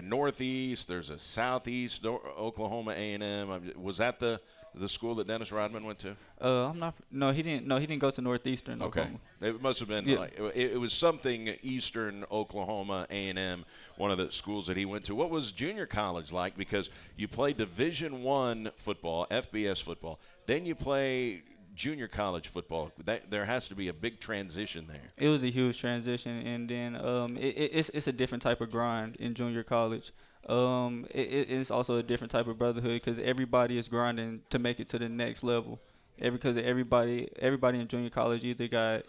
Northeast, there's a Southeast Oklahoma A&M. Was that the school that Dennis Rodman went to? I'm not. No, he didn't. No, he didn't go to Northeastern Oklahoma. Okay, it must have been like it was something Eastern Oklahoma A&M, one of the schools that he went to. What was junior college like? Because you play Division I football, FBS football, then you play junior college football. There has to be a big transition there. It was a huge transition, and then it's a different type of grind in junior college. It's also a different type of brotherhood, because everybody is grinding to make it to the next level. Because everybody in junior college either got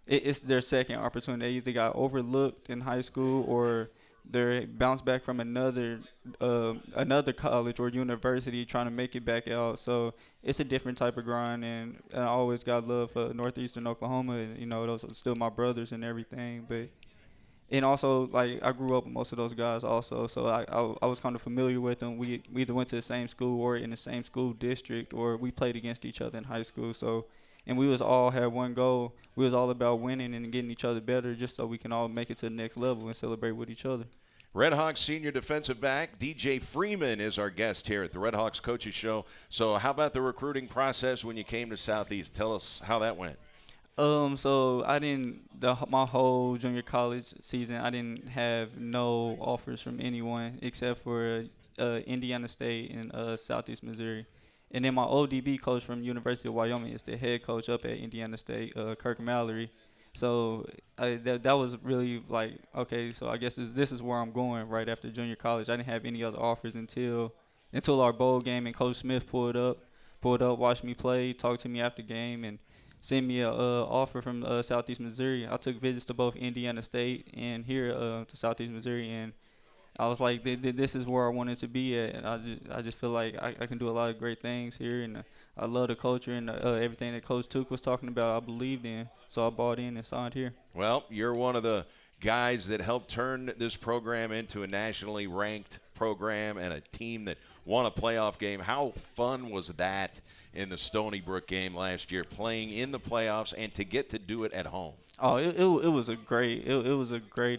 it's their second opportunity. They either got overlooked in high school, or they're bounced back from another college or university trying to make it back out. So it's a different type of grind, and I always got love for Northeastern Oklahoma. And, those are still my brothers and everything. And also, like, I grew up with most of those guys also, so I was kind of familiar with them. We either went to the same school or in the same school district, or we played against each other in high school. So, and we all had one goal. We was all about winning and getting each other better, just so we can all make it to the next level and celebrate with each other. Red Hawks senior defensive back DJ Freeman is our guest here at the Red Hawks Coaches Show. So how about the recruiting process when you came to Southeast? Tell us how that went. So I didn't my whole junior college season. I didn't have no offers from anyone except for Indiana State and Southeast Missouri. And then my ODB coach from University of Wyoming is the head coach up at Indiana State, Kirk Mallory. So that was really like, okay, so I guess this is where I'm going right after junior college. I didn't have any other offers until our bowl game, and Coach Smith pulled up, watched me play, talked to me after game, and sent me a offer from Southeast Missouri. I took visits to both Indiana State and here to Southeast Missouri, and I was like, this is where I wanted to be at. And I just feel like I can do a lot of great things here, and I love the culture and everything that Coach Took was talking about. I believed in, so I bought in and signed here. Well, you're one of the guys that helped turn this program into a nationally ranked program and a team that won a playoff game. How fun was that in the Stony Brook game last year, playing in the playoffs and to get to do it at home? Oh, it was a great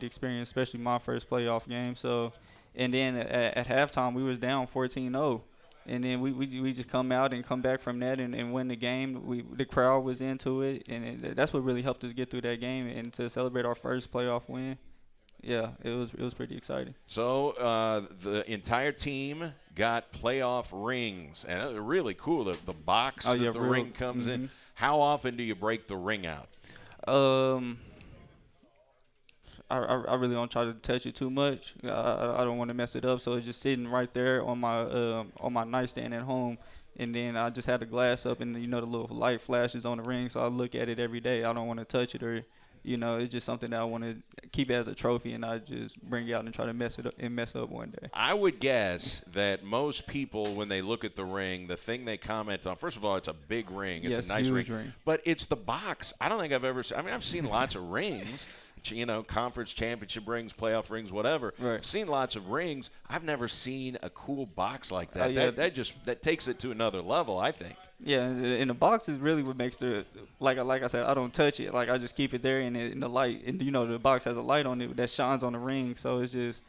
experience, especially my first playoff game. So, and then at halftime we was down 14-0, and then we just come out and come back from that and win the game. The crowd was into it, and that's what really helped us get through that game and to celebrate our first playoff win. Yeah, it was pretty exciting. So the entire team got playoff rings, and it was really cool. The box that the ring comes in. How often do you break the ring out? I really don't try to touch it too much. I don't want to mess it up, so it's just sitting right there on my nightstand at home. And then I just had the glass up, and the little light flashes on the ring, so I look at it every day. I don't want to touch it, or it's just something that I want to keep as a trophy, and I just bring it out and try to mess up one day. I would guess that most people, when they look at the ring, the thing they comment on, first of all, it's a big ring. It's a nice ring. But it's the box. I don't think I've ever seen – I've seen lots of rings, conference championship rings, playoff rings, whatever. Right. I've seen lots of rings. I've never seen a cool box like that. Yeah. That takes it to another level, I think. Yeah, and the box is really what makes like I said, I don't touch it. Like, I just keep it there in the light. And, the box has a light on it that shines on the ring. So it's just,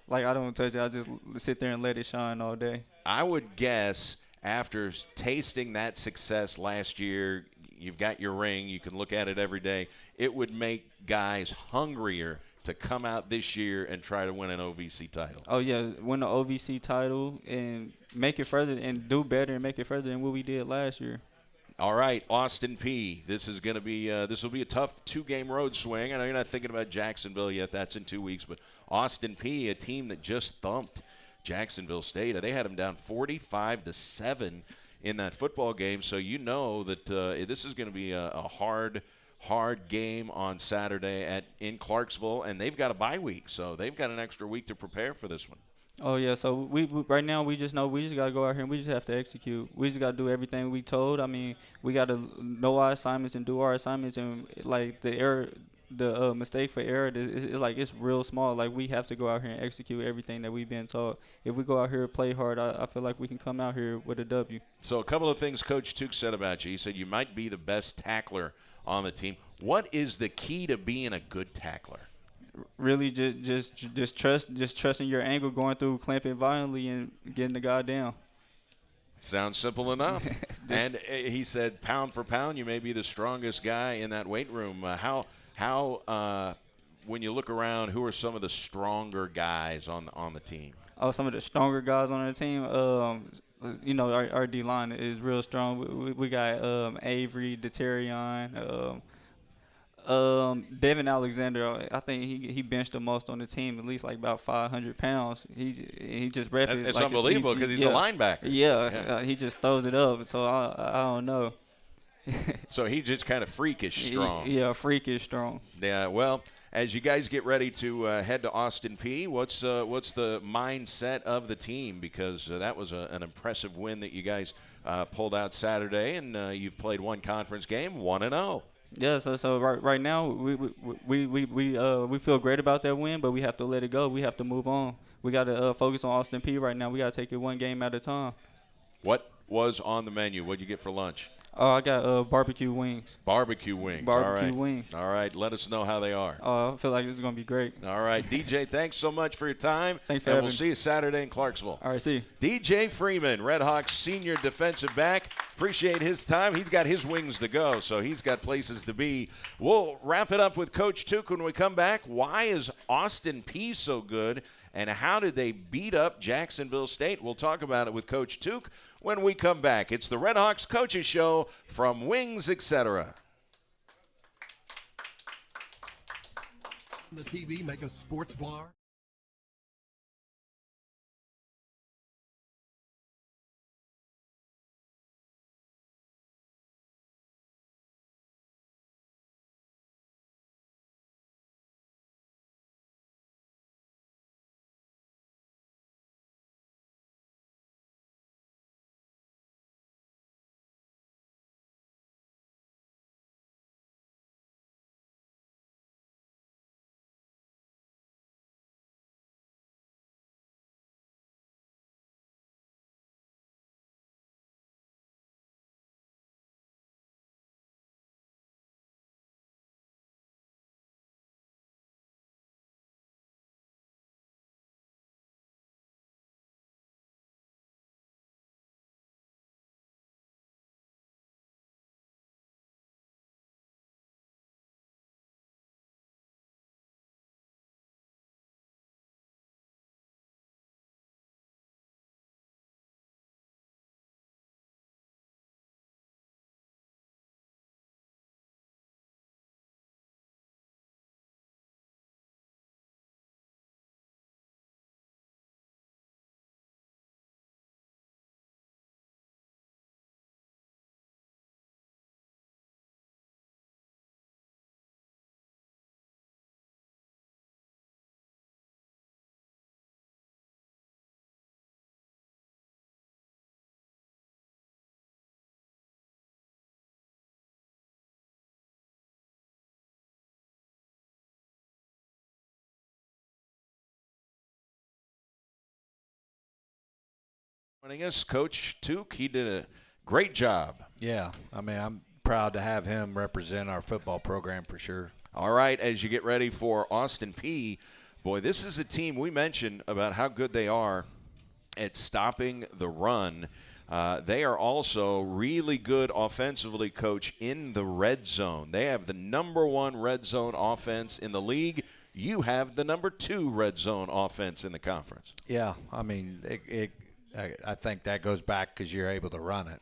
like, I don't touch it. I just sit there and let it shine all day. I would guess after tasting that success last year, you've got your ring. You can look at it every day. It would make guys hungrier to come out this year and try to win an OVC title. Oh, yeah, win the OVC title and make it further and do better and make it further than what we did last year. All right, Austin Peay. This is going to be this will be a tough 2-game road swing. I know you're not thinking about Jacksonville yet. That's in 2 weeks. But Austin Peay, a team that just thumped Jacksonville State. They had them down 45-7 in that football game. So that this is going to be a hard game on Saturday in Clarksville, and they've got a bye week, so they've got an extra week to prepare for this one. Oh, yeah, so we right now we just know we just got to go out here and we just have to execute. We just got to do everything we told. I mean, we got to know our assignments and do our assignments, and, like, the mistake for error, it's real small. Like, we have to go out here and execute everything that we've been taught. If we go out here and play hard, I feel like we can come out here with a W. So a couple of things Coach Took said about you. He said you might be the best tackler on the team. What is the key to being a good tackler? Really, just trusting your angle, going through, clamping violently, and getting the guy down. Sounds simple enough. And he said, pound for pound, you may be the strongest guy in that weight room. How when you look around, who are some of the stronger guys on the team? Oh, some of the stronger guys on the team. Our D line is real strong. We got Avery, Deterion, Devin Alexander. I think he benched the most on the team, at least like about 500 pounds. He just reps it. It's like unbelievable because he's a linebacker. Yeah. He just throws it up. So I don't know. So he's just kind of freakish strong. Yeah, freakish strong. Yeah, well, as you guys get ready to head to Austin Peay, what's the mindset of the team? Because that was an impressive win that you guys pulled out Saturday, and you've played one conference game, 1-0. Yeah, so right now we feel great about that win, but we have to let it go. We have to move on. We got to focus on Austin Peay right now. We got to take it one game at a time. was on the menu. What'd you get for lunch? Oh, I got barbecue wings. Barbecue wings. Barbecue All right. wings. All right. Let us know how they are. I feel like this is going to be great. All right. DJ, thanks so much for your time. Thanks for having me. And we'll see you Saturday in Clarksville. All right, see you. DJ Freeman, Red Hawks senior defensive back. Appreciate his time. He's got his wings to go, so he's got places to be. We'll wrap it up with Coach Tuke when we come back. Why is Austin Peay so good, and how did they beat up Jacksonville State? We'll talk about it with Coach Tuke when we come back. It's the Red Hawks Coaches Show from Wings, etc. The TV make a sports blog. Joining us, Coach Tuke. He did a great job. Yeah, I mean, I'm proud to have him represent our football program for sure. All right, as you get ready for Austin Peay, boy, this is a team we mentioned about how good they are at stopping the run. They are also really good offensively, Coach, in the red zone. They have the #1 red zone offense in the league. You have the #2 red zone offense in the conference. Yeah, I mean, I think that goes back because you're able to run it.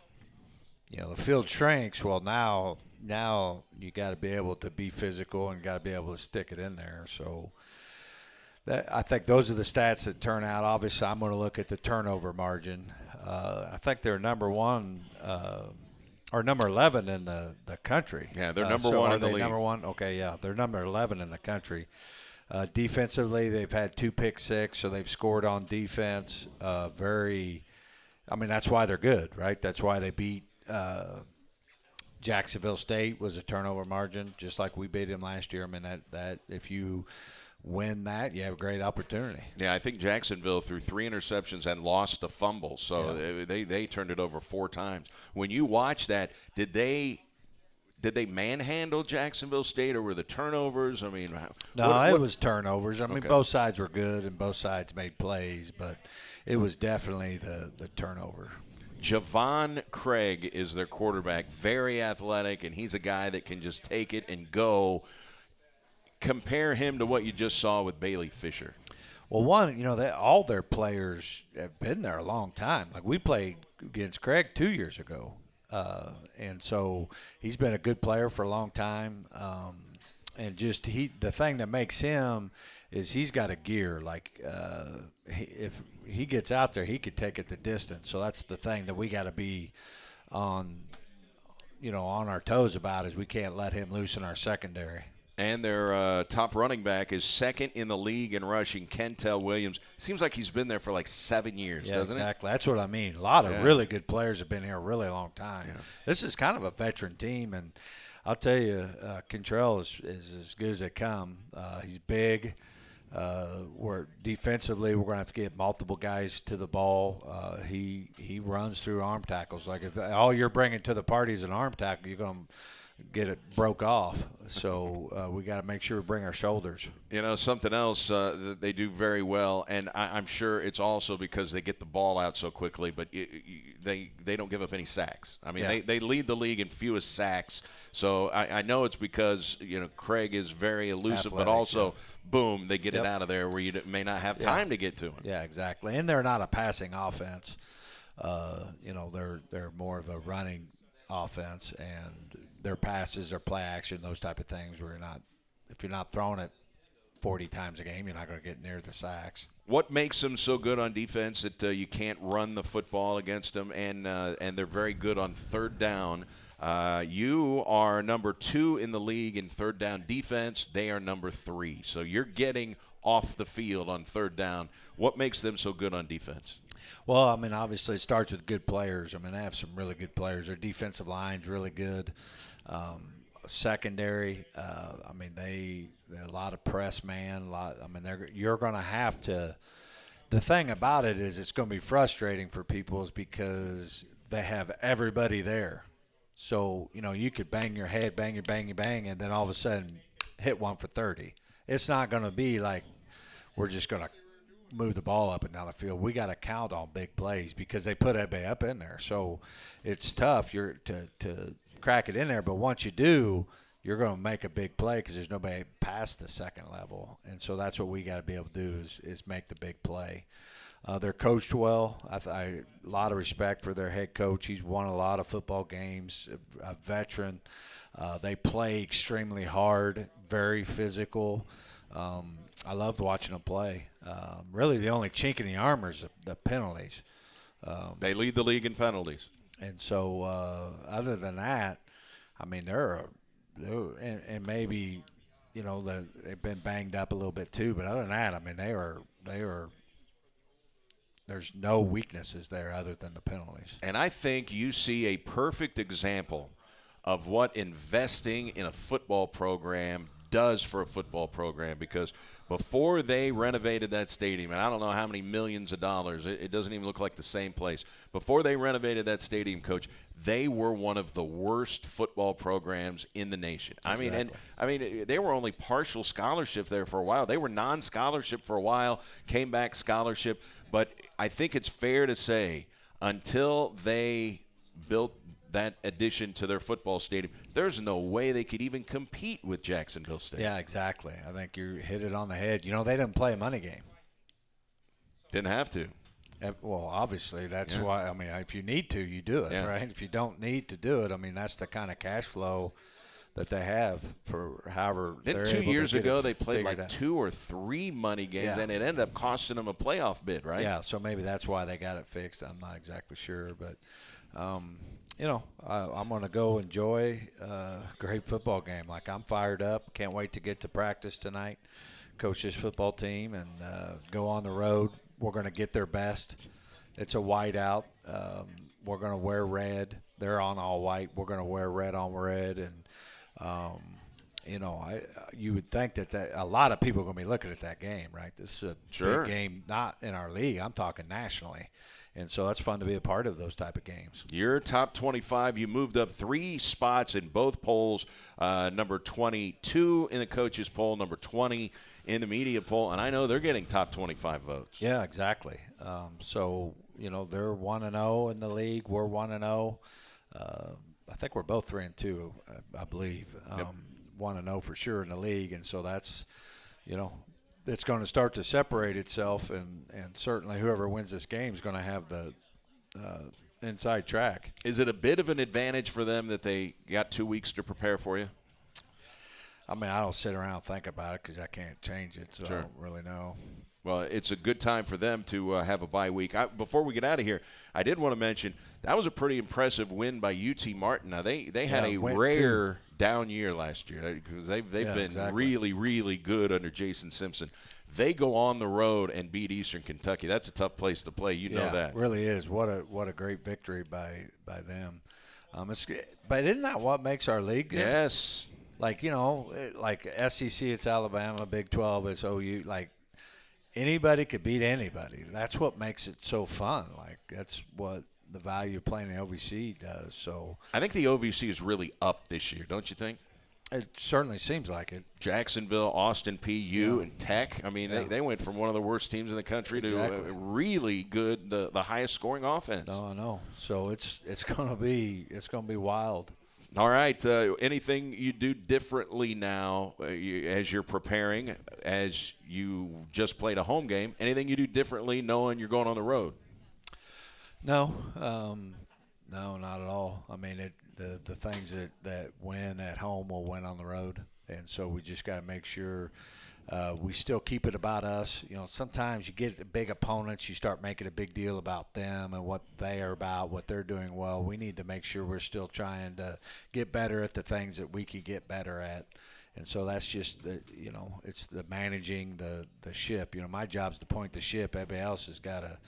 You know, the field shrinks. Well, now you got to be able to be physical and got to be able to stick it in there. So I think those are the stats that turn out. Obviously, I'm going to look at the turnover margin. I think they're #1 or number 11 in the country. Yeah, they're #1 in the league. Number 1? Okay, yeah, they're number 11 in the country. Defensively, they've had 2 pick six, so they've scored on defense. I mean, that's why they're good, right? That's why they beat Jacksonville State was a turnover margin, just like we beat them last year. I mean, that if you win that, you have a great opportunity. Yeah, I think Jacksonville threw 3 interceptions and lost a fumble, so they turned it over 4 times. When you watch that, did they manhandle Jacksonville State, or were the turnovers? I mean, it was turnovers. I mean, Okay. both sides were good and both sides made plays, but it was definitely the turnover. Javon Craig is their quarterback, very athletic, and he's a guy that can just take it and go. Compare him to what you just saw with Bailey Fisher. Well, all their players have been there a long time. Like, we played against Craig 2 years ago. And so he's been a good player for a long time. And just the thing that makes him is he's got a gear. Like, if he gets out there, he could take it the distance. So that's the thing that we got to be on our toes about, is we can't let him loose in our secondary. And their top running back is second in the league in rushing, Kentel Williams. Seems like he's been there for like 7 years, doesn't it? Exactly. That's what I mean. A lot of really good players have been here a really long time. Yeah. This is kind of a veteran team, and I'll tell you, Cantrell is as good as they come. He's big. We're defensively, we're going to have to get multiple guys to the ball. He runs through arm tackles. Like if all you're bringing to the party is an arm tackle, you're going to get it broke off. So we got to make sure we bring our shoulders. You know, something else that they do very well, and I'm sure it's also because they get the ball out so quickly, but they don't give up any sacks. I mean, they lead the league in fewest sacks. So I know it's because, you know, Craig is very elusive, Athletic, but also, boom, they get it out of there where you may not have time to get to him. Yeah, exactly. And they're not a passing offense. You know, they're more of a running offense, and their passes are play action, those type of things where if you're not throwing it 40 times a game, you're not going to get near the sacks. What makes them so good on defense that you can't run the football against them, and they're very good on third down? You are number 2 in the league in third down defense. They are number 3. So you're getting off the field on third down. What makes them so good on defense? Well, I mean, obviously it starts with good players. I mean, they have some really good players. Their defensive line's really good. Secondary, I mean, they're a lot of press man. You're going to have to. The thing about it is, it's going to be frustrating for people, is because they have everybody there. So you know, you could bang your head, bang, and then all of a sudden hit one for 30. It's not going to be like we're just going to move the ball up and down the field. We got to count on big plays because they put everybody up in there. So it's tough to crack it in there. But once you do, you're going to make a big play because there's nobody past the second level. And so that's what we got to be able to do is make the big play. They're coached well. A lot of respect for their head coach. He's won a lot of football games, a veteran. They play extremely hard, very physical. I loved watching them play. Really, the only chink in the armor is the penalties. They lead the league in penalties. And so, other than that, I mean, and maybe, you know, they've been banged up a little bit too. But other than that, I mean, they are. There's no weaknesses there other than the penalties. And I think you see a perfect example of what investing in a football program does for a football program, because before they renovated that stadium, and I don't know how many millions of dollars, it doesn't even look like the same place. Before they renovated that stadium, Coach, they were one of the worst football programs in the nation. Exactly. I mean, they were only partial scholarship there for a while. They were non-scholarship for a while, came back scholarship. But I think it's fair to say, until they built that addition to their football stadium, there's no way they could even compete with Jacksonville State. Yeah, exactly. I think you hit it on the head. You know, they didn't play a money game. Didn't have to. Well, obviously, that's why. I mean, if you need to, you do it, right? If you don't need to do it, I mean, that's the kind of cash flow that they have for however they're able 2 years to get ago, it they played like out. 2 or 3 money games, and it ended up costing them a playoff bid, right? Yeah, so maybe that's why they got it fixed. I'm not exactly sure, but you know, I'm going to go enjoy a great football game. Like, I'm fired up. Can't wait to get to practice tonight, coach this football team, and go on the road. We're going to get their best. It's a whiteout. We're going to wear red. They're on all white. We're going to wear red on red. And, you know, you would think that a lot of people are going to be looking at that game, right? This is a big game, not in our league. I'm talking nationally. And so that's fun to be a part of those type of games. You're top 25. You moved up 3 spots in both polls. Number 22 in the coaches poll, number 20 in the media poll. And I know they're getting top 25 votes. Yeah, exactly. So, you know, they're 1-0 in the league. We're 1-0. I think we're both 3-2, I believe. 1-0 for sure in the league. And so that's, you know, it's going to start to separate itself, and certainly whoever wins this game is going to have the inside track. Is it a bit of an advantage for them that they got 2 weeks to prepare for you? I mean, I don't sit around and think about it because I can't change it, so I don't really know. Well, it's a good time for them to have a bye week. Before we get out of here, I did want to mention that was a pretty impressive win by UT Martin. Now, they had a rare down year last year because they've been really, really good under Jason Simpson. They go on the road and beat Eastern Kentucky. That's a tough place to play. You know that. It really is. What a great victory by them. But isn't that what makes our league good? Yes. Like, you know, like SEC, it's Alabama. Big 12, it's OU. Like, anybody could beat anybody. That's what makes it so fun. Like, that's what the value of playing the OVC does. So I think the OVC is really up this year, don't you think? It certainly seems like it. Jacksonville, Austin PU, and Tech. I mean, they went from one of the worst teams in the country to a really good, the highest scoring offense. No, I know. So it's gonna be wild. All right. Anything you do differently now as you're preparing, as you just played a home game? Anything you do differently knowing you're going on the road? No, no, not at all. I mean, the things that win at home will win on the road, and so we just got to make sure we still keep it about us. You know, sometimes you get big opponents, you start making a big deal about them and what they are about, what they're doing well. We need to make sure we're still trying to get better at the things that we could get better at. And so that's just it's the managing the ship. You know, my job's to point the ship. Everybody else has got to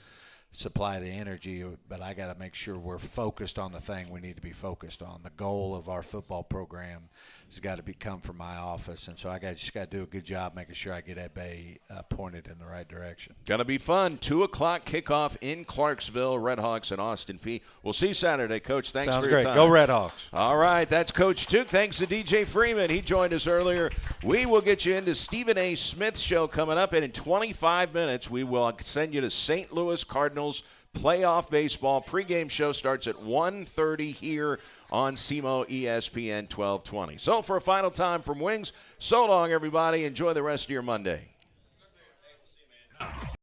supply the energy, but I got to make sure we're focused on the thing we need to be focused on. The goal of our football program has got to come from my office, and so I just got to do a good job making sure I get everybody pointed in the right direction. Gonna be fun. 2:00 kickoff in Clarksville. Redhawks and Austin Peay. We'll see you Saturday, Coach. Thanks Sounds for your great. time. Go Redhawks. All right, that's Coach Duke. Thanks to DJ Freeman. He joined us earlier. We will get you into Stephen A. Smith's show coming up, and in 25 minutes we will send you to St. Louis Cardinals playoff baseball. Pregame show starts at 1:30 here on SEMO ESPN 1220. So for a final time from Wings, so long, everybody. Enjoy the rest of your Monday.